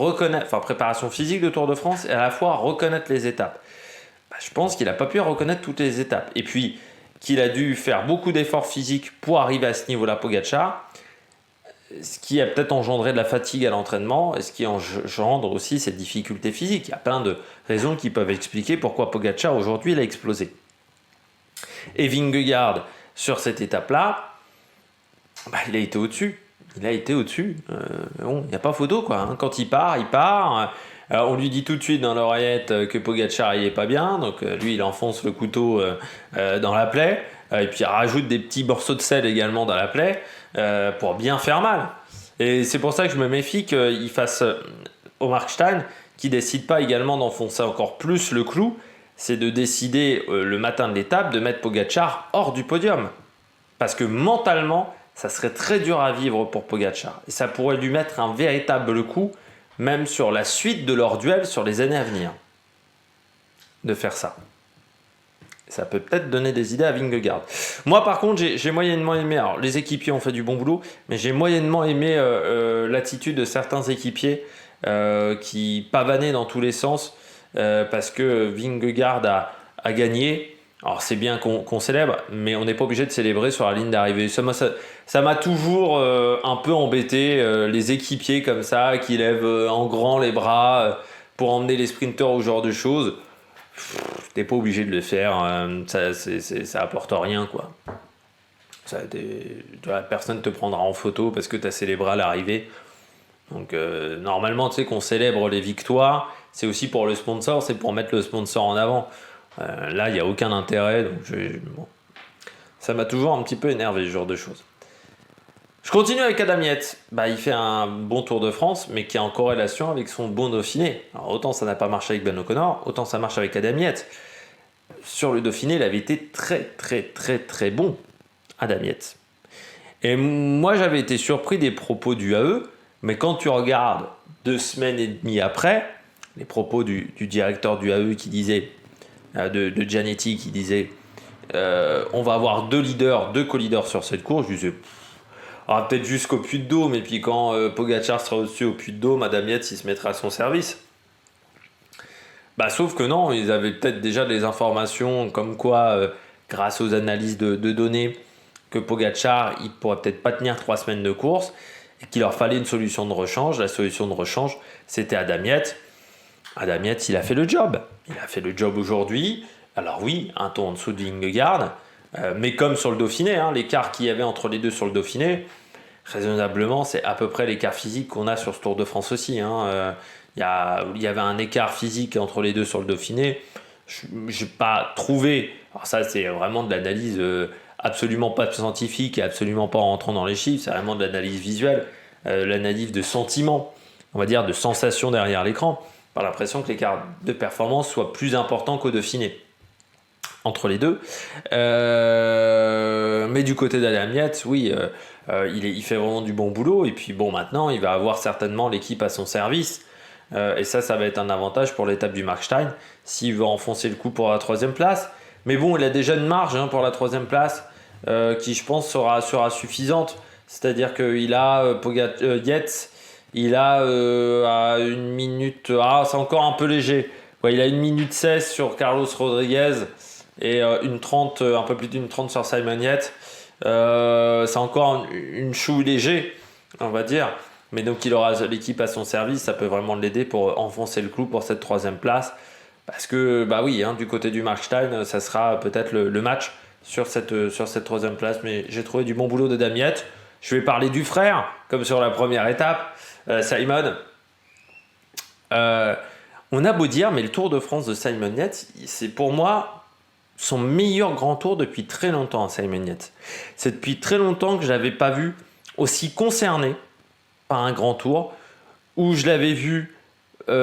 préparation physique de Tour de France et à la fois reconnaître les étapes. Je pense qu'il n'a pas pu reconnaître toutes les étapes. Et puis qu'il a dû faire beaucoup d'efforts physiques pour arriver à ce niveau-là, Pogacar, ce qui a peut-être engendré de la fatigue à l'entraînement et ce qui engendre aussi cette difficulté physique. Il y a plein de raisons qui peuvent expliquer pourquoi Pogacar aujourd'hui il a explosé. Et Vingegaard, sur cette étape-là, il a été au-dessus. il a été au-dessus. Bon, il n'y a pas photo, quoi. Hein. Quand il part, il part. On lui dit tout de suite dans l'oreillette que Pogačar il est pas bien, donc lui il enfonce le couteau dans la plaie, et puis il rajoute des petits morceaux de sel également dans la plaie pour bien faire mal. Et c'est pour ça que je me méfie qu'il fasse au Markstein, qui décide pas également d'enfoncer encore plus le clou, c'est de décider le matin de l'étape de mettre Pogačar hors du podium. Parce que mentalement, ça serait très dur à vivre pour Pogačar. Et ça pourrait lui mettre un véritable coup, même sur la suite de leur duel sur les années à venir, de faire ça. Ça peut peut-être donner des idées à Vingegaard. Moi, par contre, j'ai moyennement aimé. Alors, les équipiers ont fait du bon boulot, mais j'ai moyennement aimé l'attitude de certains équipiers qui pavanaient dans tous les sens parce que Vingegaard a gagné. Alors, c'est bien qu'on célèbre, mais on n'est pas obligé de célébrer sur la ligne d'arrivée. Ça m'a toujours un peu embêté, les équipiers comme ça, qui lèvent en grand les bras pour emmener les sprinteurs ou ce genre de choses. T'es pas obligé de le faire, ça apporte rien, quoi. Personne te prendra en photo parce que t'as célébré à l'arrivée. Donc normalement, tu sais qu'on célèbre les victoires, c'est aussi pour le sponsor, c'est pour mettre le sponsor en avant. Là, il n'y a aucun intérêt, donc bon. Ça m'a toujours un petit peu énervé, ce genre de choses. Je continue avec Adam Yates. Il fait un bon Tour de France, mais qui est en corrélation avec son bon Dauphiné. Alors, autant ça n'a pas marché avec Ben O'Connor, autant ça marche avec Adam Yates. Sur le Dauphiné, il avait été très très très très bon, Adam Yates. Et moi, j'avais été surpris des propos du AE, mais quand tu regardes 2 semaines et demie après, les propos du directeur du AE qui disait, de Gianetti qui disait on va avoir 2 co-leaders sur cette course, je disais peut-être jusqu'au Puy de Dôme, et puis quand Pogačar sera au-dessus au Puy de Dôme, Adam Yates il se mettra à son service. Sauf que non, ils avaient peut-être déjà des informations comme quoi, grâce aux analyses de données, que Pogačar il pourrait peut-être pas tenir 3 semaines de course, et qu'il leur fallait une solution de rechange. La solution de rechange, c'était Adam Yates. Adam Yates, il a fait le job. Il a fait le job aujourd'hui. Alors oui, un tour en dessous de Vingegaard, mais comme sur le Dauphiné, l'écart qu'il y avait entre les deux sur le Dauphiné, raisonnablement, c'est à peu près l'écart physique qu'on a sur ce Tour de France aussi. Il y avait un écart physique entre les deux sur le Dauphiné. Je n'ai pas trouvé, alors ça c'est vraiment de l'analyse absolument pas scientifique et absolument pas en rentrant dans les chiffres, c'est vraiment de l'analyse visuelle, l'analyse de sentiment, on va dire de sensation derrière l'écran. Par l'impression que l'écart de performance soit plus important qu'au Dauphiné entre les deux. Mais du côté d'Adam Yates, oui, il fait vraiment du bon boulot. Et puis bon, maintenant, il va avoir certainement l'équipe à son service. Et ça va être un avantage pour l'étape du Markstein s'il veut enfoncer le coup pour la 3e place. Mais bon, il a déjà une marge pour la 3e place qui, je pense, sera suffisante. C'est-à-dire qu'il a Yates. Il a à 1 minute... c'est encore un peu léger. Ouais, il a 1 minute 16 sur Carlos Rodriguez et une 30, un peu plus d'une 30 sur Simon Yates. C'est encore une chou léger, on va dire. Mais donc il aura l'équipe à son service. Ça peut vraiment l'aider pour enfoncer le clou pour cette 3e place. Parce que, oui, du côté du Markstein, ça sera peut-être le match sur cette 3e place. Mais j'ai trouvé du bon boulot de Adam Yates. Je vais parler du frère, comme sur la première étape. Simon, on a beau dire, mais le Tour de France de Simon Yates, c'est pour moi son meilleur grand tour depuis très longtemps, Simon Yates. C'est depuis très longtemps que je ne l'avais pas vu aussi concerné par un grand tour, où je l'avais vu pas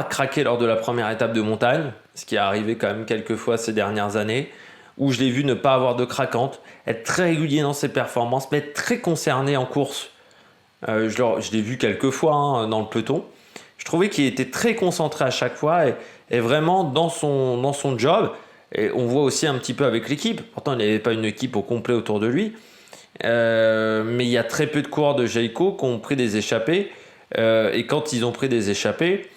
craquer lors de la première étape de montagne, ce qui est arrivé quand même quelques fois ces dernières années, où je l'ai vu ne pas avoir de craquante, être très régulier dans ses performances, mais être très concerné en course. Je l'ai vu quelques fois dans le peloton. Je trouvais qu'il était très concentré à chaque fois et vraiment dans son job. Et on voit aussi un petit peu avec l'équipe. Pourtant, il n'y avait pas une équipe au complet autour de lui. Mais il y a très peu de coureurs de Jayco qui ont pris des échappées. Et quand ils ont pris des échappées,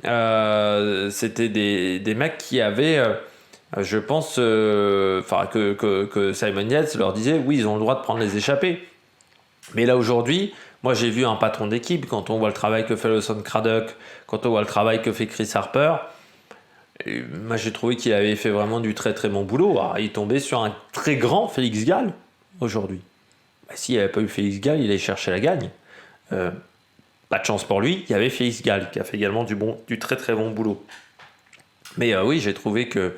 c'était des mecs qui avaient... je pense que Simon Yates leur disait oui, ils ont le droit de prendre les échappées. Mais là aujourd'hui, moi j'ai vu un patron d'équipe, quand on voit le travail que fait Lawson Craddock, quand on voit le travail que fait Chris Harper, moi j'ai trouvé qu'il avait fait vraiment du très très bon boulot. Alors, il est tombé sur un très grand Félix Gall aujourd'hui. s'il n'y avait pas eu Félix Gall, il allait chercher la gagne. Pas de chance pour lui, il y avait Félix Gall qui a fait également du très très bon boulot. Mais oui, j'ai trouvé que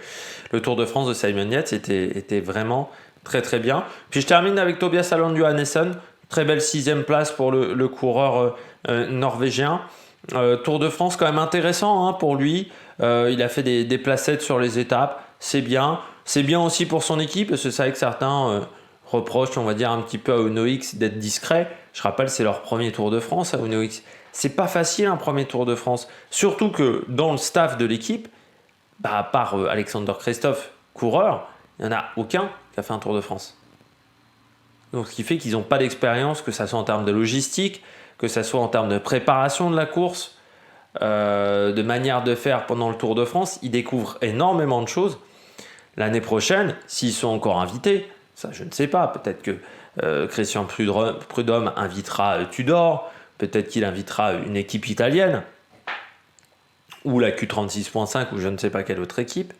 le Tour de France de Simon Yates était vraiment très très bien. Puis je termine avec Tobias Alon Johannesson, très belle 6e place pour le coureur norvégien. Tour de France quand même intéressant pour lui. Il a fait des placettes sur les étapes, c'est bien. C'est bien aussi pour son équipe, parce que c'est vrai que certains reprochent, on va dire, un petit peu à Uno X d'être discret. Je rappelle, c'est leur premier Tour de France à Uno X. C'est pas facile un premier Tour de France. Surtout que dans le staff de l'équipe, à part Alexander Kristoff, coureur, il n'y en a aucun qui a fait un Tour de France. Donc ce qui fait qu'ils n'ont pas d'expérience, que ça soit en termes de logistique, que ça soit en termes de préparation de la course, de manière de faire pendant le Tour de France. Ils découvrent énormément de choses. L'année prochaine, s'ils sont encore invités, ça je ne sais pas, peut-être que Christian Prudhomme invitera Tudor, peut-être qu'il invitera une équipe italienne, ou la Q36.5, ou je ne sais pas quelle autre équipe.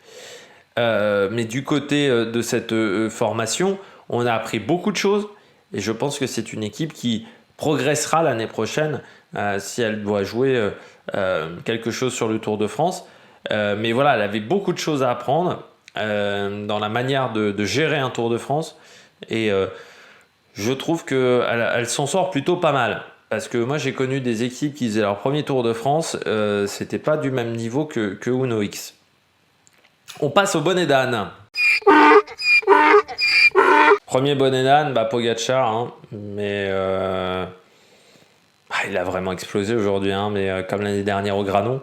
Mais du côté de cette formation, on a appris beaucoup de choses, et je pense que c'est une équipe qui progressera l'année prochaine si elle doit jouer quelque chose sur le Tour de France. Mais voilà, elle avait beaucoup de choses à apprendre dans la manière de gérer un Tour de France, et je trouve qu'elle s'en sort plutôt pas mal. Parce que moi j'ai connu des équipes qui faisaient leur premier Tour de France, c'était pas du même niveau que Uno X. On passe au bonnet d'âne. Premier bonnet d'âne, Pogačar, mais il a vraiment explosé aujourd'hui, mais comme l'année dernière au Granon,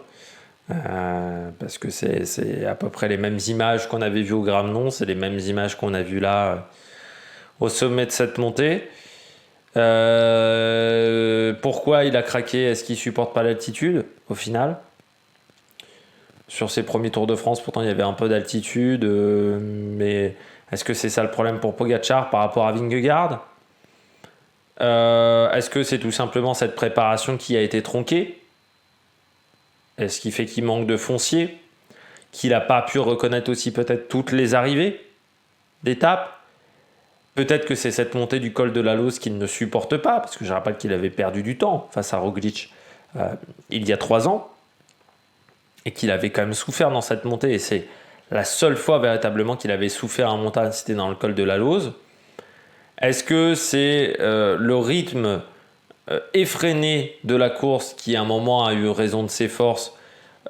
parce que c'est à peu près les mêmes images qu'on avait vues au Granon, c'est les mêmes images qu'on a vues là au sommet de cette montée. Pourquoi il a craqué? Est-ce qu'il supporte pas l'altitude au final? Sur ses premiers Tours de France, pourtant il y avait un peu d'altitude, mais est-ce que c'est ça le problème pour Pogačar par rapport à Vingegaard? Est-ce que c'est tout simplement cette préparation qui a été tronquée? Est-ce qu'il fait qu'il manque de foncier? Qu'il n'a pas pu reconnaître aussi peut-être toutes les arrivées d'étapes? Peut-être que c'est cette montée du col de la Lose qu'il ne supporte pas, parce que je rappelle qu'il avait perdu du temps face à Roglic il y a 3 ans, et qu'il avait quand même souffert dans cette montée, et c'est la seule fois véritablement qu'il avait souffert en montagne, c'était dans le col de la Lose. Est-ce que c'est le rythme effréné de la course qui à un moment a eu raison de ses forces,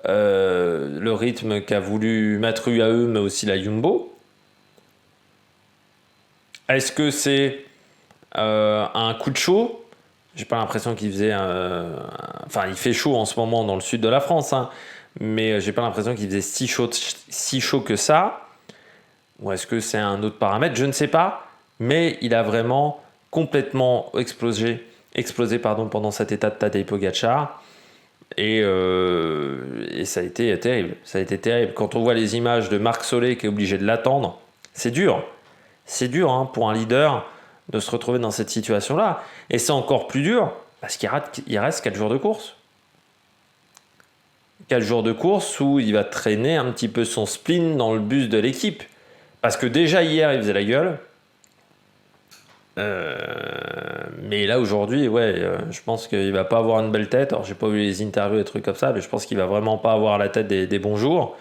le rythme qu'a voulu mettre UAE mais aussi la Jumbo? Est-ce que c'est un coup de chaud? J'ai pas l'impression qu'il faisait enfin il fait chaud en ce moment dans le sud de la France, mais j'ai pas l'impression qu'il faisait si chaud que ça. Ou est-ce que c'est un autre paramètre? Je ne sais pas, mais il a vraiment complètement explosé pendant cette étape de Tadej Pogačar, et ça a été terrible. Ça a été terrible. Quand on voit les images de Marc Solé qui est obligé de l'attendre, c'est dur. C'est dur pour un leader de se retrouver dans cette situation-là. Et c'est encore plus dur parce qu'il reste 4 jours de course. 4 jours de course où il va traîner un petit peu son spleen dans le bus de l'équipe. Parce que déjà hier, il faisait la gueule. Mais là, aujourd'hui, je pense qu'il ne va pas avoir une belle tête. Alors, j'ai pas vu les interviews et trucs comme ça, mais je pense qu'il ne va vraiment pas avoir la tête des bons jours.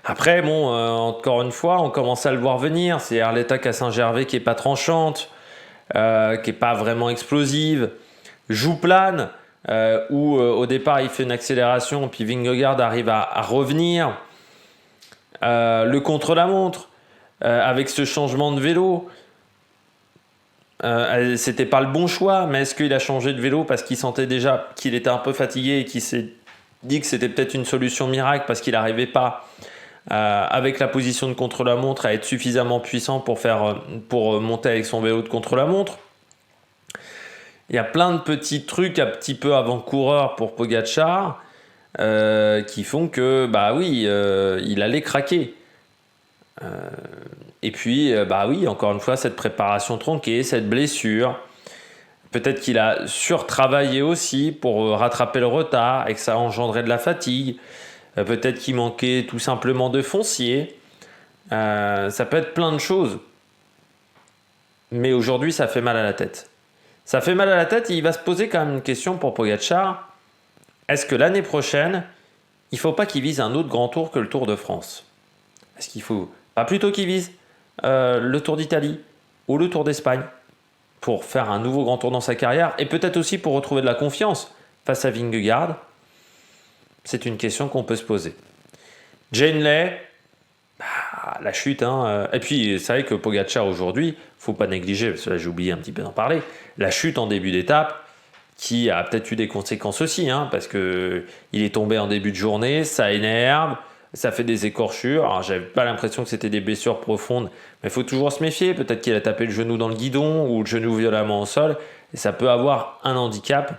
Après, encore une fois, on commence à le voir venir. C'est Arletta à Saint-Gervais qui n'est pas tranchante, qui n'est pas vraiment explosive. Jouplane, où au départ il fait une accélération, puis Vingegaard arrive à revenir. Le contre-la-montre, avec ce changement de vélo, c'était pas le bon choix, mais est-ce qu'il a changé de vélo parce qu'il sentait déjà qu'il était un peu fatigué et qu'il s'est dit que c'était peut-être une solution miracle parce qu'il n'arrivait pas avec la position de contre-la-montre à être suffisamment puissant pour monter avec son vélo de contre-la-montre? Il y a plein de petits trucs un petit peu avant-coureurs pour Pogačar qui font que il allait craquer. Et puis encore une fois, cette préparation tronquée, cette blessure, peut-être qu'il a surtravaillé aussi pour rattraper le retard et que ça a engendré de la fatigue. Peut-être qu'il manquait tout simplement de foncier. Ça peut être plein de choses. mais aujourd'hui, ça fait mal à la tête. Ça fait mal à la tête et il va se poser quand même une question pour Pogačar. Est-ce que l'année prochaine, il ne faut pas qu'il vise un autre grand tour que le Tour de France? Est-ce qu'il faut pas plutôt qu'il vise le Tour d'Italie ou le Tour d'Espagne pour faire un nouveau grand tour dans sa carrière et peut-être aussi pour retrouver de la confiance face à Vingegaard? C'est une question qu'on peut se poser. Jane Lay, la chute, hein. Et puis c'est vrai que Pogačar aujourd'hui, faut pas négliger, parce que là j'ai oublié un petit peu d'en parler, la chute en début d'étape, qui a peut-être eu des conséquences aussi, hein, parce que il est tombé en début de journée, ça énerve, ça fait des écorchures. Alors j'avais pas l'impression que c'était des blessures profondes, mais il faut toujours se méfier. Peut-être qu'il a tapé le genou dans le guidon ou le genou violemment au sol, et ça peut avoir un handicap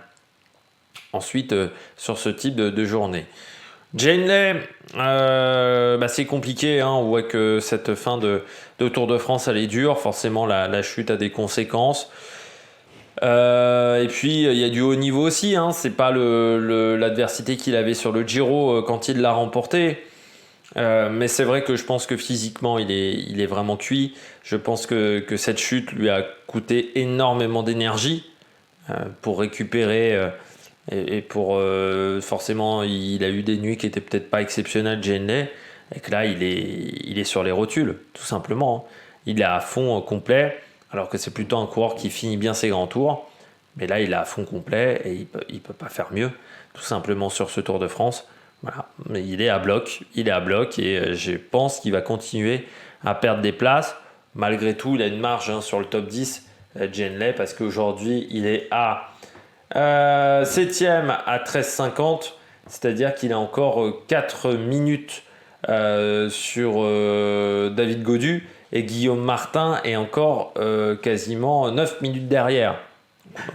ensuite sur ce type de journée. Jane Lay, c'est compliqué, hein. On voit que cette fin de Tour de France elle est dure, forcément la chute a des conséquences. Et puis il y a du haut niveau aussi, hein. C'est pas l'adversité qu'il avait sur le Giro quand il l'a remporté. Mais c'est vrai que je pense que physiquement il est vraiment cuit. Je pense que cette chute lui a coûté énormément d'énergie pour récupérer et pour forcément il a eu des nuits qui étaient peut-être pas exceptionnelles, Jane Lay, et que là il est sur les rotules tout simplement, hein. Il est à fond complet, alors que c'est plutôt un coureur qui finit bien ses grands tours, mais là il est à fond complet et il peut pas faire mieux tout simplement sur ce Tour de France. Voilà. Mais il est à bloc et je pense qu'il va continuer à perdre des places. Malgré tout, il a une marge, hein, sur le top 10, Jane Lay, parce qu'aujourd'hui, il est à 7ème à 13,50, c'est-à-dire qu'il a encore 4 minutes sur David Gaudu, et Guillaume Martin est encore quasiment 9 minutes derrière.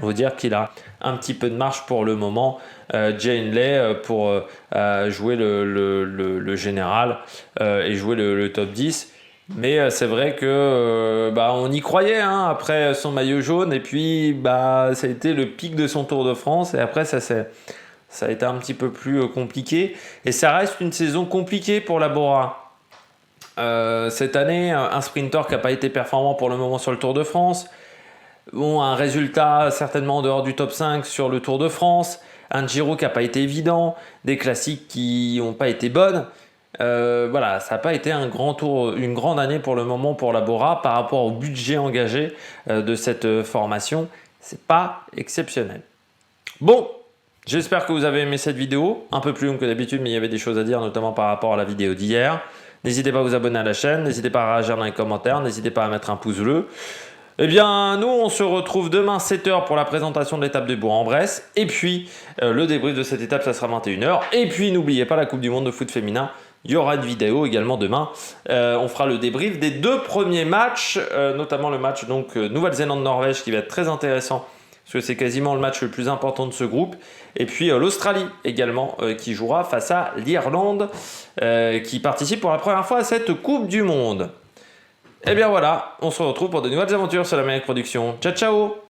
On veut dire qu'il a un petit peu de marge pour le moment, Jane Lay, pour jouer le général et jouer le top 10. Mais c'est vrai que on y croyait, hein, après son maillot jaune, et puis ça a été le pic de son Tour de France, et après ça a été un petit peu plus compliqué, et ça reste une saison compliquée pour la Bora. Cette année, un sprinter qui n'a pas été performant pour le moment sur le Tour de France. Bon, un résultat certainement en dehors du top 5 sur le Tour de France, un Giro qui n'a pas été évident, des classiques qui n'ont pas été bonnes. Voilà, ça n'a pas été un grand tour, une grande année pour le moment pour la Bora par rapport au budget engagé de cette formation. C'est pas exceptionnel. Bon, j'espère que vous avez aimé cette vidéo, un peu plus longue que d'habitude, mais il y avait des choses à dire, notamment par rapport à la vidéo d'hier. N'hésitez pas à vous abonner à la chaîne, n'hésitez pas à réagir dans les commentaires, n'hésitez pas à mettre un pouce bleu. Eh bien, nous, on se retrouve demain 7h pour la présentation de l'étape de Bourg-en-Bresse. Et puis, le débrief de cette étape, ça sera 21h. Et puis, n'oubliez pas la Coupe du Monde de foot féminin. Il y aura une vidéo également demain. On fera le débrief des 2 premiers matchs, notamment le match Nouvelle-Zélande-Norvège qui va être très intéressant, parce que c'est quasiment le match le plus important de ce groupe. Et puis l'Australie également, qui jouera face à l'Irlande, qui participe pour la première fois à cette Coupe du Monde. Et bien voilà, on se retrouve pour de nouvelles aventures sur la Maniac Production. Ciao ciao!